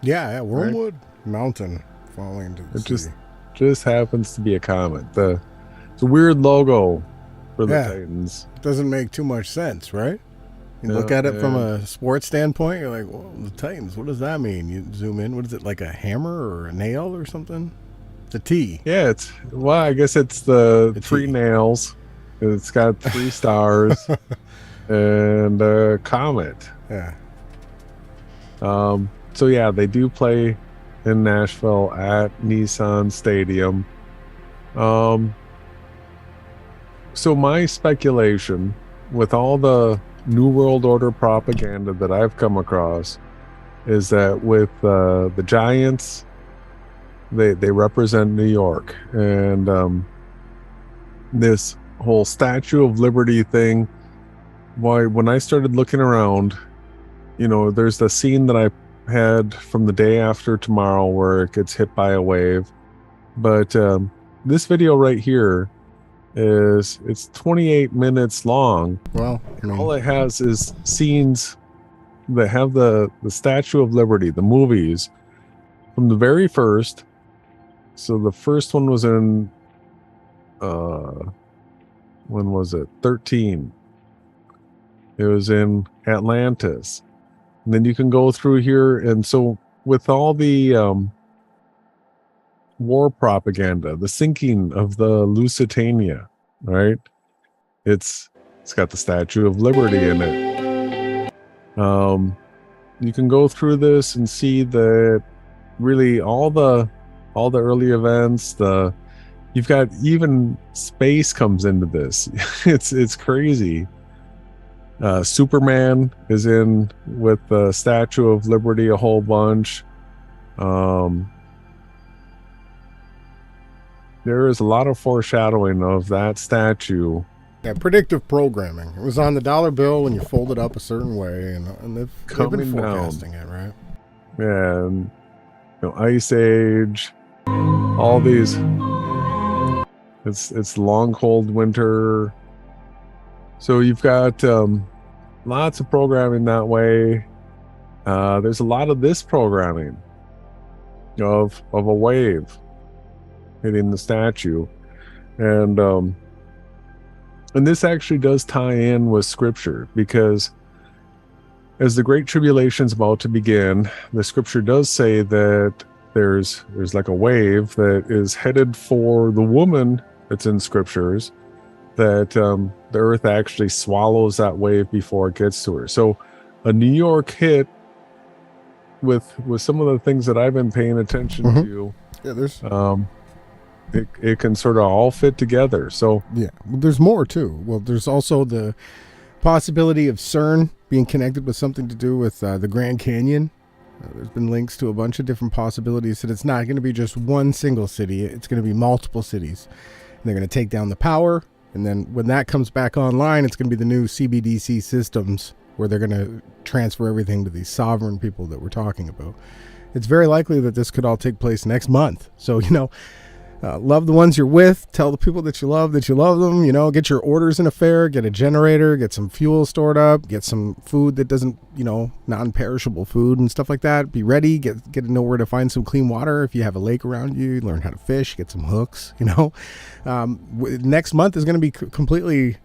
Speaker 5: Yeah, Wormwood Mountain falling into the
Speaker 7: It
Speaker 5: sea.
Speaker 7: just happens to be a comet. It's a weird logo for the
Speaker 5: Yeah.
Speaker 7: Titans.
Speaker 5: Doesn't make too much sense, right? You
Speaker 7: No,
Speaker 5: look at it from
Speaker 7: yeah.
Speaker 5: a sports standpoint, you're like, well, the Titans, what does that mean? You zoom in, what is it, like a hammer or a nail or something? The T.
Speaker 7: Yeah, I guess it's the
Speaker 5: The
Speaker 7: 3
Speaker 5: T.
Speaker 7: nails. It's got 3 stars and a comet.
Speaker 5: Yeah.
Speaker 7: So yeah, they do play in Nashville at Nissan Stadium. So my speculation with all the New World Order propaganda that I've come across is that with the Giants, they represent New York, and this whole Statue of Liberty thing. Why, when I started looking around, there's the scene that I had from the day after tomorrow where it gets hit by a wave, but this video right here it's 28 minutes long.
Speaker 5: Well, I mean,
Speaker 7: All it has is scenes that have the Statue of Liberty, the movies from the very first. So the first one was in when was it? 13. It was in Atlantis. And then you can go through here, and so with all the war propaganda, the sinking of the Lusitania, right? It's got the Statue of Liberty in it. You can go through this and see that really all the early events. You've got even space comes into this. It's crazy. Superman is in with the Statue of Liberty a whole bunch. There is a lot of foreshadowing of that statue.
Speaker 5: yeah, predictive programming. It was on the dollar bill and you fold it up a certain way, and they've been
Speaker 7: Coming down.
Speaker 5: forecasting it, right?
Speaker 7: And Ice Age, all these. It's long cold winter. So you've got lots of programming that way. There's a lot of this programming of a wave hitting the statue, and this actually does tie in with scripture, because as the Great Tribulation is about to begin, the scripture does say that there's like a wave that is headed for the woman that's in scriptures, that the earth actually swallows that wave before it gets to her. So a New York hit with some of the things that I've been paying attention to,
Speaker 5: Yeah, there's
Speaker 7: it can sort of all fit together. So
Speaker 5: well, there's more too. Well, there's also the possibility of CERN being connected with something to do with the Grand Canyon. There's been links to a bunch of different possibilities that it's not going to be just one single city. It's going to be multiple cities. And they're going to take down the power. And then when that comes back online, it's going to be the new CBDC systems where they're going to transfer everything to these sovereign people that we're talking about. It's very likely that this could all take place next month. So, love the ones you're with. Tell the people that you love them. Get your orders in a fair, get a generator, get some fuel stored up, get some food that doesn't, non-perishable food and stuff like that. Be ready, get to know where to find some clean water. If you have a lake around you, learn how to fish, get some hooks, Next month is going to be completely,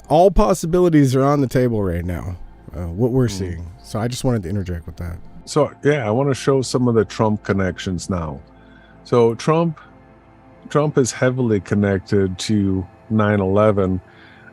Speaker 5: all possibilities are on the table right now, what we're seeing. So I just wanted to interject with that.
Speaker 7: So yeah, I want to show some of the Trump connections now. So Trump is heavily connected to 9/11.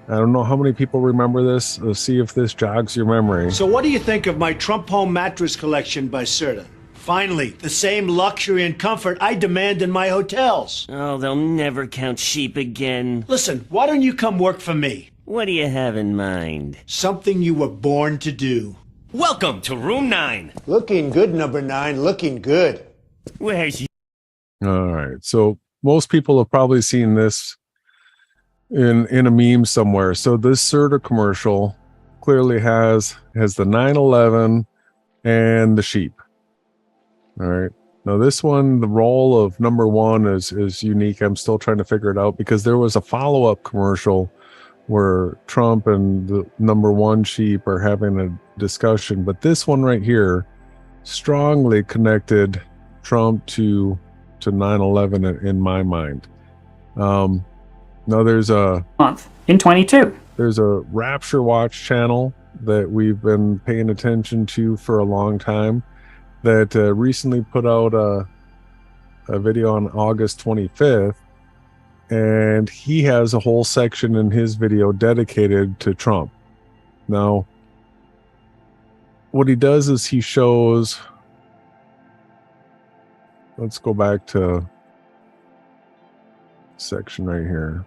Speaker 7: I don't know how many people remember this. Let's see if this jogs your memory.
Speaker 8: So what do you think of my Trump home mattress collection by Serta? Finally, the same luxury and comfort I demand in my hotels.
Speaker 9: Oh, they'll never count sheep again.
Speaker 8: Listen, why don't you come work for me?
Speaker 9: What do you have in mind?
Speaker 8: Something you were born to do.
Speaker 9: Welcome to room 9.
Speaker 8: Looking good, number 9, looking good.
Speaker 9: Where's you?
Speaker 7: All right. So most people have probably seen this in a meme somewhere. So this Serta commercial clearly has the 911 and the sheep. All right. Now this one, the role of number 1 is unique. I'm still trying to figure it out because there was a follow-up commercial where Trump and the number 1 sheep are having a discussion. But this one right here strongly connected Trump to 9/11 in my mind. Now there's a
Speaker 10: month in 22.
Speaker 7: There's a Rapture Watch channel that we've been paying attention to for a long time that recently put out a video on August 25th, and he has a whole section in his video dedicated to Trump. Now, what he does is he shows, let's go back to section right here.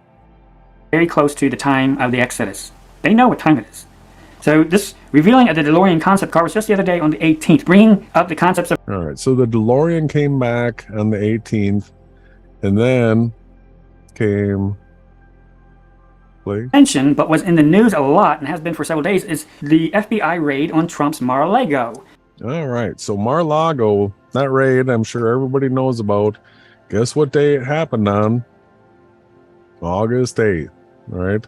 Speaker 10: Very close to the time of the Exodus. They know what time it is. So this revealing of the DeLorean concept car was just the other day on the 18th, bringing up the concepts of...
Speaker 7: All right, so the DeLorean came back on the 18th, and then came...
Speaker 10: mention, but was in the news a lot and has been for several days, is the FBI raid on Trump's Mar-a-Lago.
Speaker 7: All right, so Mar-a-Lago, that raid I'm sure everybody knows about. Guess what day it happened on? August 8th, right?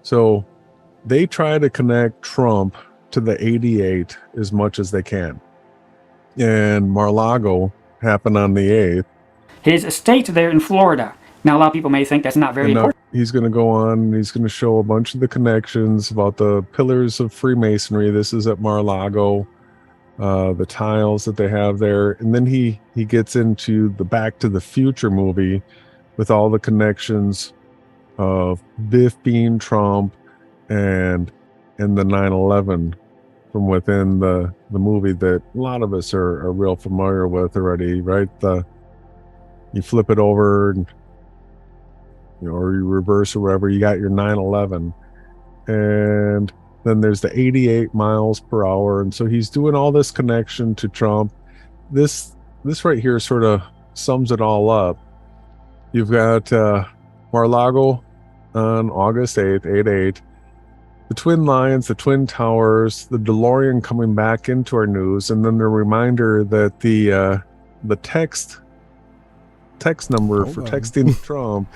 Speaker 7: So they try to connect Trump to the 88 as much as they can. And Mar-a-Lago happened on the 8th.
Speaker 10: His estate there in Florida. Now, a lot of people may think that's not very important.
Speaker 7: He's going to go on and he's going to show a bunch of the connections about the pillars of Freemasonry. This is at Mar-a-Lago, the tiles that they have there. And then he gets into the Back to the Future movie with all the connections of Biff being Trump and the 9/11 from within the movie that a lot of us are real familiar with already, right? You flip it over and or you reverse or whatever, you got your 9/11, and then there's the 88 miles per hour, and so he's doing all this connection to Trump. This right here sort of sums it all up. You've got Mar-a-Lago on August 8th, 8/8, the Twin Lions, the Twin Towers, the DeLorean coming back into our news, and then the reminder that the text number for texting Trump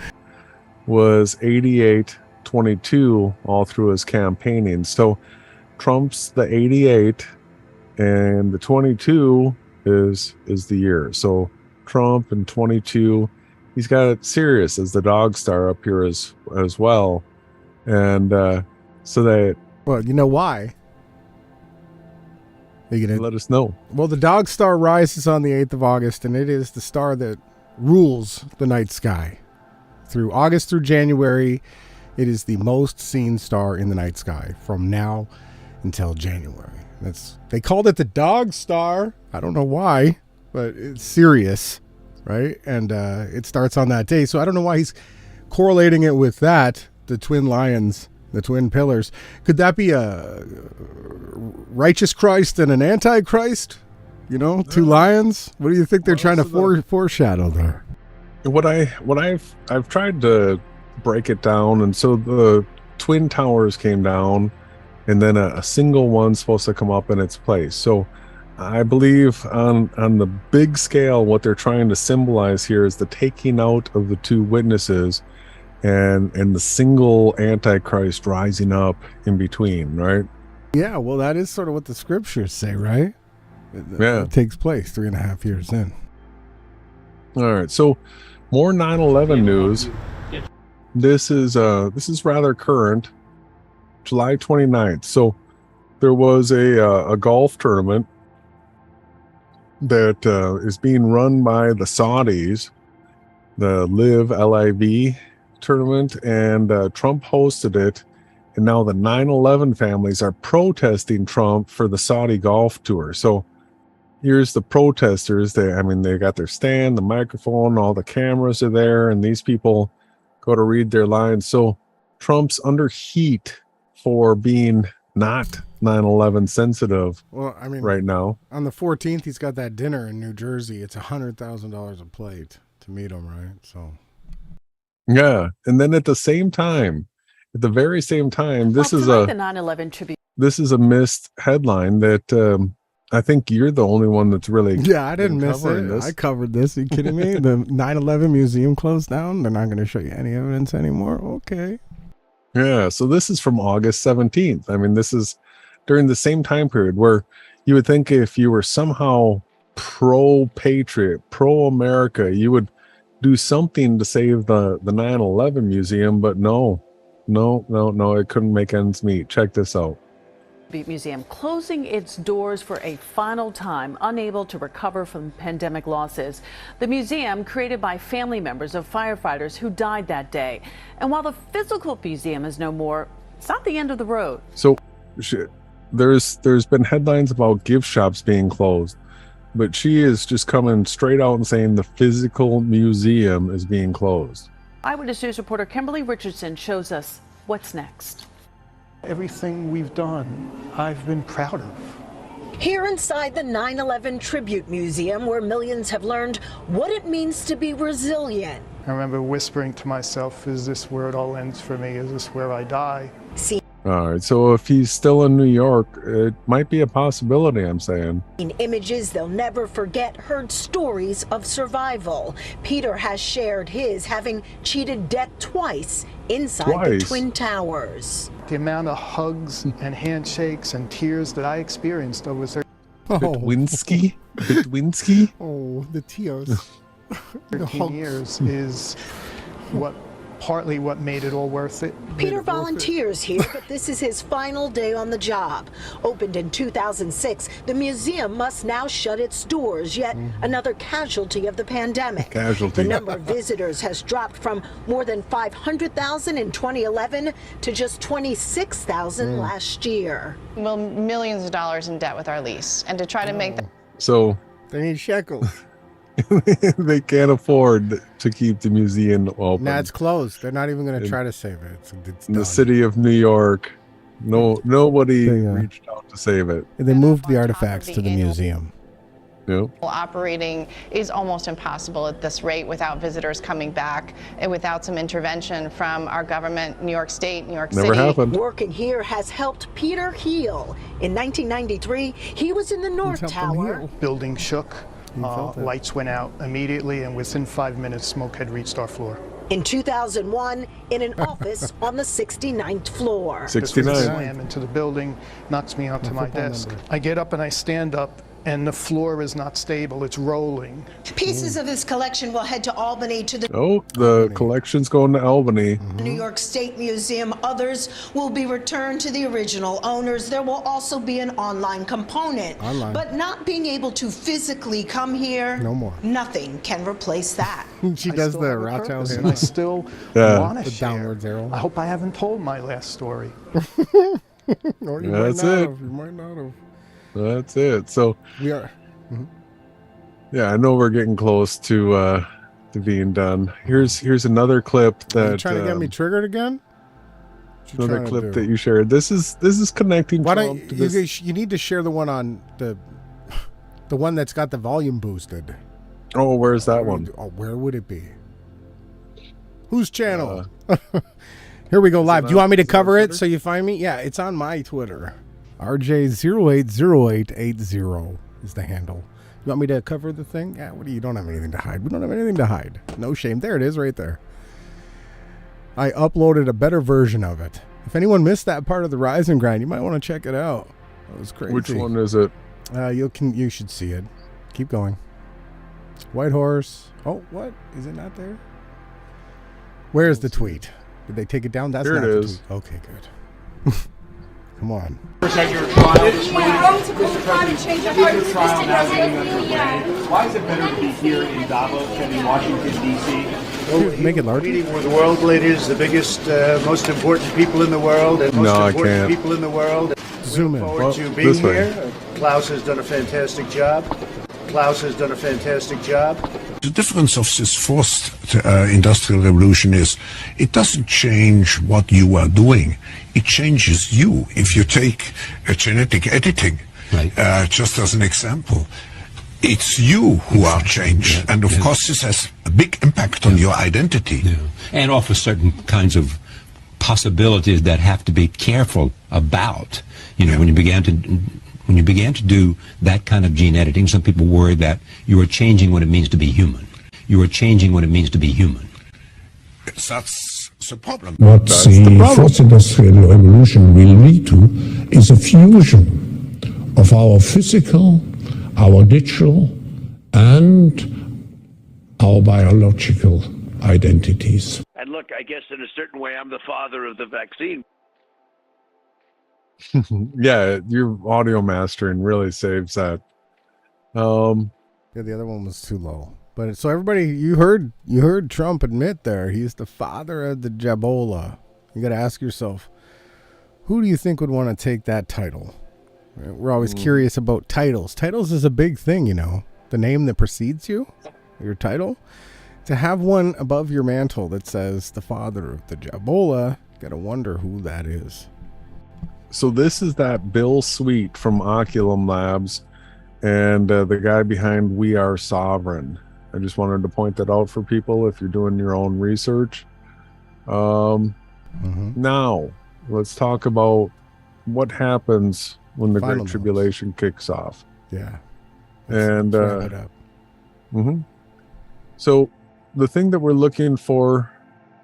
Speaker 7: was 8822 all through his campaigning. So Trump's the 88 and the 22 is the year. So Trump and 22, he's got it serious as the dog star up here as well. And so that...
Speaker 5: Well, you know why? Are you gonna
Speaker 7: let us know?
Speaker 5: Well, the dog star rises on the 8th of August, and it is the star that rules the night sky. Through August through January, it is the most seen star in the night sky from now until January. They called it the dog star. I don't know why, but it's Sirius, right? And it starts on that day. So I don't know why he's correlating it with that, the twin lions, the twin pillars. Could that be a righteous Christ and an antichrist? You know, two lions? What do you think they're trying to foreshadow there?
Speaker 7: What I've tried to break it down, and so the twin towers came down, and then a single one's supposed to come up in its place. So I believe on the big scale, what they're trying to symbolize here is the taking out of the two witnesses, and the single antichrist rising up in between, right?
Speaker 5: Yeah, well, that is sort of what the scriptures say, right?
Speaker 7: Yeah,
Speaker 5: it takes place 3.5 years in.
Speaker 7: All right, so more 9/11 news. This is rather current, July 29th. So there was a golf tournament that is being run by the Saudis, the LIV tournament, and Trump hosted it. And now the 9/11 families are protesting Trump for the Saudi golf tour. So here's the protesters. They got their stand, the microphone, all the cameras are there, and these people go to read their lines. So Trump's under heat for being not 9/11 sensitive.
Speaker 5: Well, I mean,
Speaker 7: right now
Speaker 5: on the 14th, he's got that dinner in New Jersey. It's $100,000 a plate to meet him, right? So,
Speaker 7: yeah. And then at the very same time, this is
Speaker 11: the 9/11 tribute.
Speaker 7: This is a missed headline that I think you're the only one that's really
Speaker 5: I didn't miss it.
Speaker 7: this.
Speaker 5: I covered this. Are you kidding me? The 9/11 museum closed down. They're not going to show you any evidence anymore. Okay.
Speaker 7: Yeah. So this is from August 17th. I mean, this is during the same time period where you would think if you were somehow pro-patriot, pro-America, you would do something to save the 9/11 museum, but no, it couldn't make ends meet. Check this out.
Speaker 11: Museum closing its doors for a final time, unable to recover from pandemic losses. The museum, created by family members of firefighters who died that day. And while the physical museum is no more, it's not the end of the road.
Speaker 7: So there's been headlines about gift shops being closed, but she is just coming straight out and saying the physical museum is being closed.
Speaker 11: Eyewitness News reporter Kimberly Richardson shows us what's next.
Speaker 12: Everything we've done, I've been proud of.
Speaker 13: Here inside the 9/11 Tribute Museum, where millions have learned what it means to be resilient.
Speaker 12: I remember whispering to myself, is this where it all ends for me? Is this where I die?
Speaker 7: All right, so if he's still in New York, it might be a possibility, I'm saying.
Speaker 13: In images they'll never forget, heard stories of survival. Peter has shared his, having cheated death twice inside the Twin Towers.
Speaker 12: The amount of hugs and handshakes and tears that I experienced over
Speaker 7: 13
Speaker 5: Oh, the tears.
Speaker 12: 13 years is partly what made it all worth it.
Speaker 13: Peter volunteers here, but this is his final day on the job. Opened in 2006, the museum must now shut its doors, yet another casualty of the pandemic. The number of visitors has dropped from more than 500,000 in 2011 to just 26,000 last year.
Speaker 14: Well, millions of dollars in debt with our lease, and to try to make that.
Speaker 7: So
Speaker 5: they need shekels.
Speaker 7: They can't afford to keep the museum open.
Speaker 5: Nah, it's closed. They're not even going to try to save it. It's
Speaker 7: in the city of New York, nobody reached out to save it.
Speaker 5: They moved the artifacts to the museum.
Speaker 7: Yep.
Speaker 14: Operating is almost impossible at this rate without visitors coming back and without some intervention from our government, New York State, New York City.
Speaker 7: Never happened.
Speaker 13: Working here has helped Peter heal. In 1993, he was in the North Tower.
Speaker 12: Building shook. Lights went out immediately, and within 5 minutes, smoke had reached our floor.
Speaker 13: In 2001, in an office on the 69th floor.
Speaker 7: 69.
Speaker 12: Slam into the building, knocks me onto my desk. I get up and I stand up, and the floor is not stable. It's rolling.
Speaker 13: Pieces of this collection will head to Albany to the
Speaker 7: the collection's going to Albany.
Speaker 13: New York State Museum. Others will be returned to the original owners. There will also be an online component. But not being able to physically come here,
Speaker 5: no more.
Speaker 13: Nothing can replace that.
Speaker 5: She does the Rothschild
Speaker 12: And I still want to share.
Speaker 5: downwards arrow.
Speaker 12: I hope I haven't told my last story.
Speaker 5: Or you
Speaker 7: That's
Speaker 5: might not
Speaker 7: it.
Speaker 5: have. You might not have.
Speaker 7: That's it. So
Speaker 5: we are.
Speaker 7: Yeah, I know we're getting close to being done. Here's another clip that.
Speaker 5: Are you trying to get me triggered again?
Speaker 7: Another clip that you shared. This is connecting.
Speaker 5: Why
Speaker 7: Trump
Speaker 5: don't
Speaker 7: to this.
Speaker 5: you need to share the one on the one that's got the volume boosted?
Speaker 7: Oh, where's that one?
Speaker 5: Oh, where would it be? Whose channel? Here we go live. Do you want me to cover it so you find me? Yeah, it's on my Twitter. RJ080880 is the handle. You want me to cover the thing? Yeah, what do you don't have anything to hide. We don't have anything to hide. No shame. There it is right there. I uploaded a better version of it. If anyone missed that part of the Rise and Grind, you might want to check it out. That was crazy.
Speaker 7: Which one is it?
Speaker 5: You should see it. Keep going. White Horse. Oh, what? Is it not there? Where's the tweet? Did they take it down? That's
Speaker 7: Here
Speaker 5: not
Speaker 7: it
Speaker 5: the
Speaker 7: is.
Speaker 5: tweet. Okay, good. Come on.
Speaker 15: Present your trial this morning. Mr. President, is your trial now getting underway? Why is it better to be here in Davos than in Washington, D.C.?
Speaker 5: Make it larger.
Speaker 16: Meeting with the world leaders, the biggest, most important people in the world, and most important people in the world.
Speaker 5: Zoom in.
Speaker 16: Forward to being here. Klaus has done a fantastic job. Klaus has done a fantastic job.
Speaker 17: The difference of this fourth industrial revolution is it doesn't change what you are doing. It changes you. If you take genetic editing, just as an example, it's you who are changed. And of course, this has a big impact on your identity.
Speaker 18: And offers certain kinds of possibilities that have to be careful about. You know, when you began to do that kind of gene editing, some people worried that you were changing what it means to be human. You were changing what it means to be human.
Speaker 17: That's the problem.
Speaker 19: What the fourth industrial revolution will lead to is a fusion of our physical, our digital, and our biological identities.
Speaker 20: And look, I guess in a certain way, I'm the father of the vaccine.
Speaker 7: Yeah, your audio mastering really saves that.
Speaker 5: Yeah, the other one was too low. But so everybody, you heard Trump admit there he's the father of the Jabola. You got to ask yourself, who do you think would want to take that title? Right? We're always curious about titles. Titles is a big thing, you know. The name that precedes you, your title. To have one above your mantle that says the father of the Jabola, you got to wonder who that is.
Speaker 7: So this is that Bill Sweet from Oculum Labs and the guy behind We Are Sovereign. I just wanted to point that out for people if you're doing your own research. Now, let's talk about what happens when the Great Tribulation kicks off.
Speaker 5: Yeah.
Speaker 7: And so the thing that we're looking for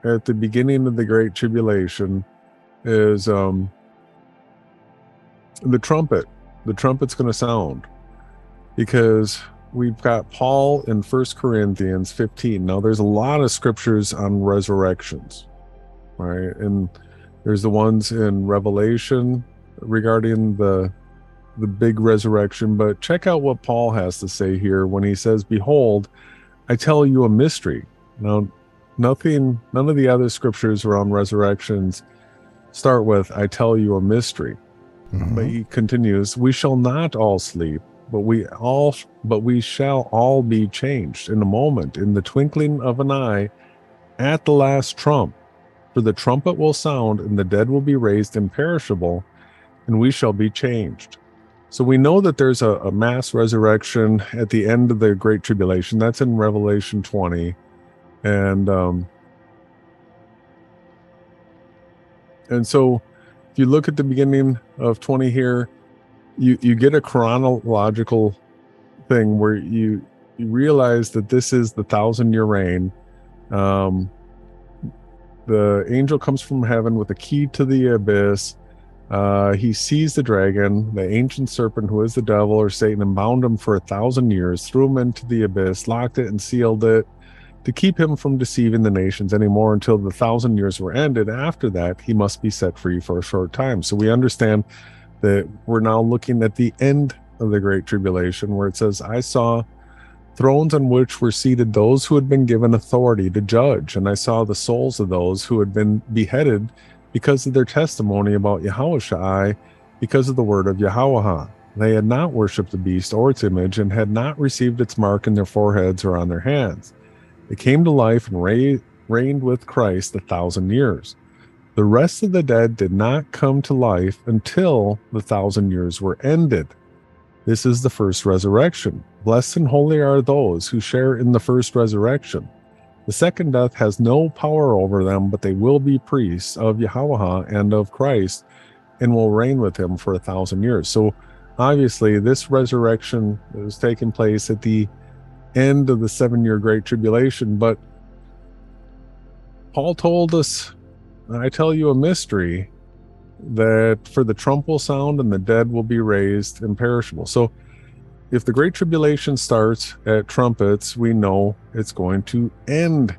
Speaker 7: at the beginning of the Great Tribulation is the trumpet. The trumpet's going to sound, because we've got Paul in 1 Corinthians 15. Now, there's a lot of scriptures on resurrections, right? And there's the ones in Revelation regarding the big resurrection. But check out what Paul has to say here when he says, "Behold, I tell you a mystery." Now, none of the other scriptures around resurrections start with, "I tell you a mystery." But he continues, "We shall not all sleep, but we shall all be changed in a moment, in the twinkling of an eye, at the last trump. For the trumpet will sound, and the dead will be raised imperishable, and we shall be changed." So we know that there's a mass resurrection at the end of the Great Tribulation. That's in Revelation 20. And so if you look at the beginning of 20 here, you get a chronological thing where you realize that this is the 1,000-year reign. The angel comes from heaven with a key to the abyss. He sees the dragon, the ancient serpent who is the devil or Satan, and bound him for 1,000 years, threw him into the abyss, locked it and sealed it to keep him from deceiving the nations anymore until the 1,000 years were ended. After that, he must be set free for a short time. So we understand that we're now looking at the end of the Great Tribulation, where it says, "I saw thrones on which were seated those who had been given authority to judge, and I saw the souls of those who had been beheaded because of their testimony about Yahawahashai, because of the word of Yahawah. They had not worshipped the beast or its image, and had not received its mark in their foreheads or on their hands. They came to life and reigned with Christ 1,000 years. The rest of the dead did not come to life until the 1,000 years were ended. This is the first resurrection. Blessed and holy are those who share in the first resurrection. The second death has no power over them, but they will be priests of Yahawah and of Christ, and will reign with him for 1,000 years." So obviously this resurrection is taking place at the end of the 7-year Great Tribulation. But Paul told us, "I tell you a mystery, that for the trump will sound and the dead will be raised imperishable." So if the Great Tribulation starts at trumpets, we know it's going to end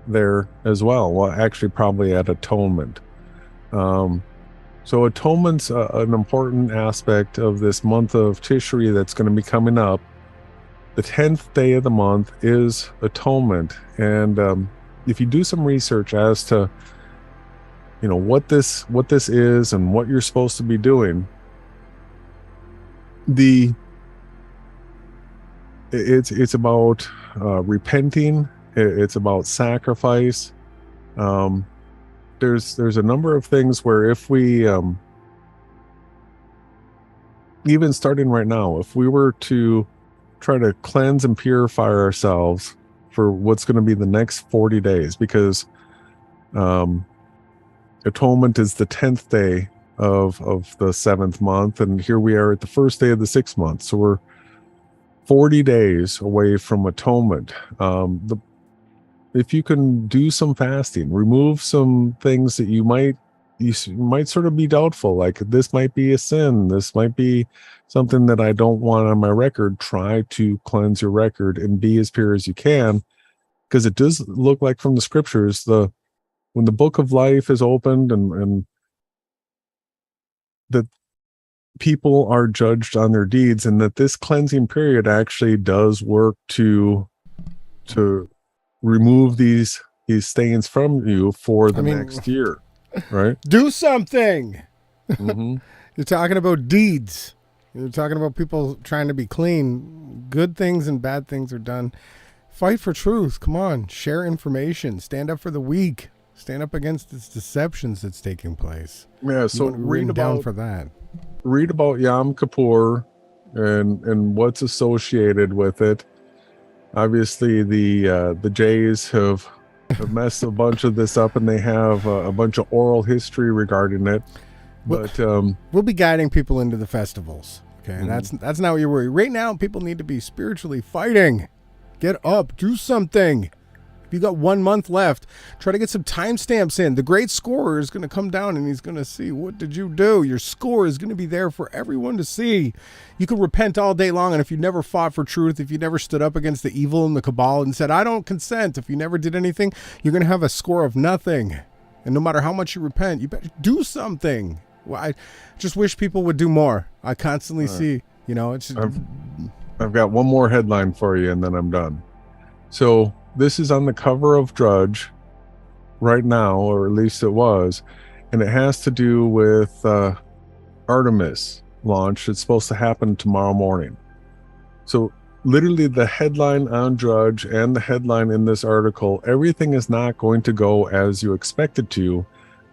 Speaker 7: there as well. Well, actually probably at atonement. So atonement's an important aspect of this month of Tishri that's going to be coming up. The 10th day of the month is atonement. And if you do some research as to, what this is and what you're supposed to be doing, it's about repenting. It's about sacrifice. There's a number of things where if we even starting right now, if we were to try to cleanse and purify ourselves for what's going to be the next 40 days, because atonement is the 10th day of the 7th month, and here we are at the first day of the 6th month, so we're 40 days away from atonement. If you can do some fasting, remove some things that you might sort of be doubtful, like this might be a sin, this might be something that I don't want on my record. Try to cleanse your record and be as pure as you can, because it does look like from the scriptures, when the book of life is opened and that people are judged on their deeds, and that this cleansing period actually does work to remove these stains from you for the next year, right?
Speaker 5: Do something.
Speaker 7: Mm-hmm.
Speaker 5: You're talking about deeds. You're talking about people trying to be clean. Good things and bad things are done. Fight for truth. Come on. Share information. Stand up for the weak. Stand up against this deceptions that's taking place.
Speaker 7: Yeah, so
Speaker 5: read down for that.
Speaker 7: Read about Yom Kippur and what's associated with it. Obviously, the Jays have messed a bunch of this up, and they have a bunch of oral history regarding it. But
Speaker 5: we'll be guiding people into the festivals. Okay, and that's not what you're worried. Right now, people need to be spiritually fighting. Get up, do something. If you got 1 month left, try to get some timestamps in. The great scorer is going to come down and he's going to see, what did you do? Your score is going to be there for everyone to see. You can repent all day long, and if you never fought for truth, if you never stood up against the evil and the cabal and said, I don't consent, if you never did anything, you're going to have a score of nothing. And no matter how much you repent, you better do something. Well, I just wish people would do more. I constantly see, it's...
Speaker 7: I've got one more headline for you, and then I'm done. So this is on the cover of Drudge right now, or at least it was, and it has to do with Artemis launch. It's supposed to happen tomorrow morning. So literally the headline on Drudge and the headline in this article, everything is not going to go as you expect it to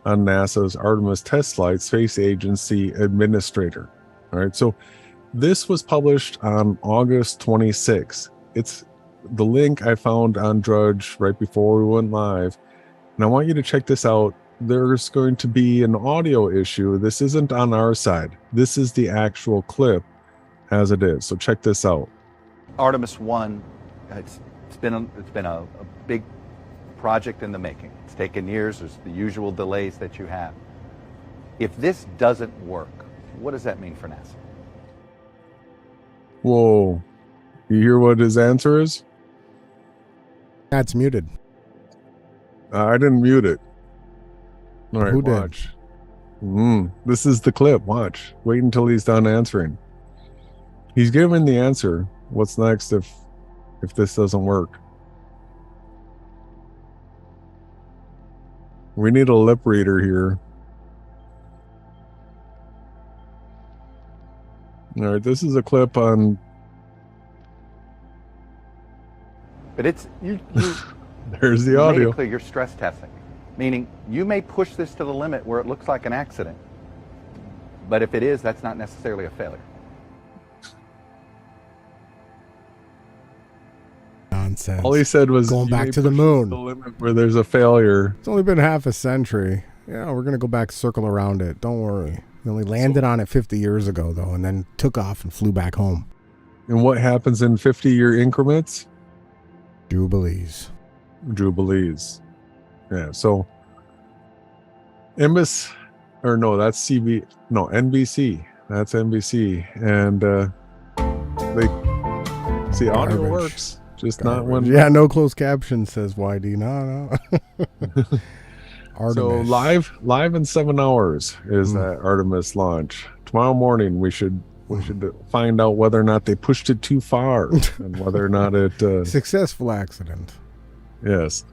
Speaker 7: on NASA's Artemis test flight space agency administrator. All right, so this was published on August 26th. It's the link I found on Drudge right before we went live. And I want you to check this out. There's going to be an audio issue. This isn't on our side. This is the actual clip as it is. So check this out.
Speaker 21: Artemis 1, it's been a big project in the making. It's taken years. There's the usual delays that you have. If this doesn't work, what does that mean for NASA?
Speaker 7: Whoa. You hear what his answer is?
Speaker 5: That's muted.
Speaker 7: I didn't mute it. All right,
Speaker 5: Who did?
Speaker 7: watch. This is the clip. Watch. Wait until he's done answering. He's giving the answer. What's next if this doesn't work? We need a lip reader here. All right, this is a clip on...
Speaker 21: But it's
Speaker 7: There's the
Speaker 21: you
Speaker 7: audio.
Speaker 21: made it clear you're stress testing, meaning you may push this to the limit where it looks like an accident, but if it is, that's not necessarily a failure.
Speaker 5: Nonsense.
Speaker 7: All he said was
Speaker 5: going
Speaker 7: you
Speaker 5: back
Speaker 7: may
Speaker 5: to the
Speaker 7: push
Speaker 5: moon.
Speaker 7: the limit where there's a failure.
Speaker 5: It's only been half a century. Yeah, we're gonna go back, circle around it. Don't worry. We only landed on it 50 years ago, though, and then took off and flew back home.
Speaker 7: And what happens in 50-year increments?
Speaker 5: Jubilees.
Speaker 7: Yeah, so NBC. That's NBC. And they see audio
Speaker 5: Garbage.
Speaker 7: works, just not when.
Speaker 5: Yeah, no closed caption, says YD. No. Artemis.
Speaker 7: So live in 7 hours is that Artemis launch. Tomorrow morning we should find out whether or not they pushed it too far and whether or not it
Speaker 5: successful accident.
Speaker 7: Yes.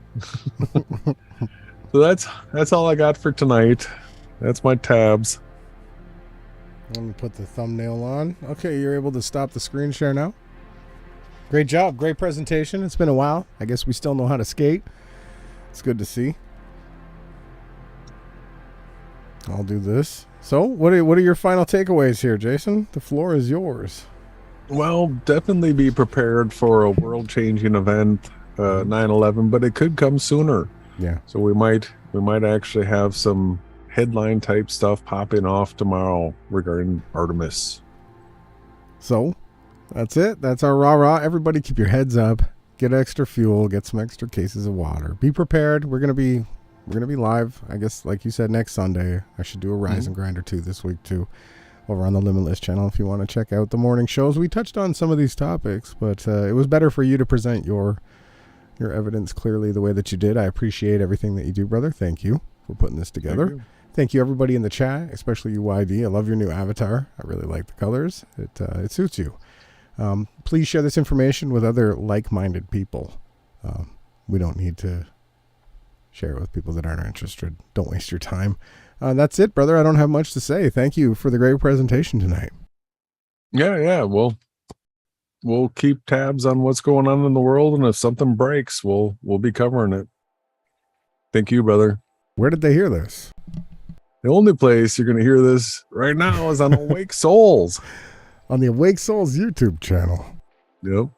Speaker 7: So that's all I got for tonight. That's my tabs.
Speaker 5: Let me put the thumbnail on. Okay, you're able to stop the screen share now. Great job. Great presentation. It's been a while. I guess we still know how to skate. It's good to see. I'll do this. So, what are your final takeaways here, Jason? The floor is yours.
Speaker 7: Well, definitely be prepared for a world-changing event, 9/11, but it could come sooner.
Speaker 5: Yeah.
Speaker 7: So we might actually have some headline type stuff popping off tomorrow regarding Artemis.
Speaker 5: So, that's it. That's our rah-rah. Everybody keep your heads up. Get extra fuel. Get some extra cases of water. Be prepared. We're gonna be live, I guess, like you said, next Sunday. I should do a Rise and Grind or two this week too, over on the Limitless Channel if you want to check out the morning shows. We touched on some of these topics, but it was better for you to present your evidence clearly the way that you did. I appreciate everything that you do, brother. Thank you for putting this together. Thank you everybody in the chat, especially you, YD. I love your new avatar. I really like the colors. It suits you. Please share this information with other like-minded people. We don't need to share it with people that aren't interested. Don't waste your time. That's it, brother. I don't have much to say. Thank you for the great presentation tonight.
Speaker 7: Yeah. We'll keep tabs on what's going on in the world, and if something breaks, we'll be covering it. Thank you, brother.
Speaker 5: Where did they hear this?
Speaker 7: The only place you're going to hear this right now is on Awake Souls.
Speaker 5: On the Awake Souls YouTube channel.
Speaker 7: Yep.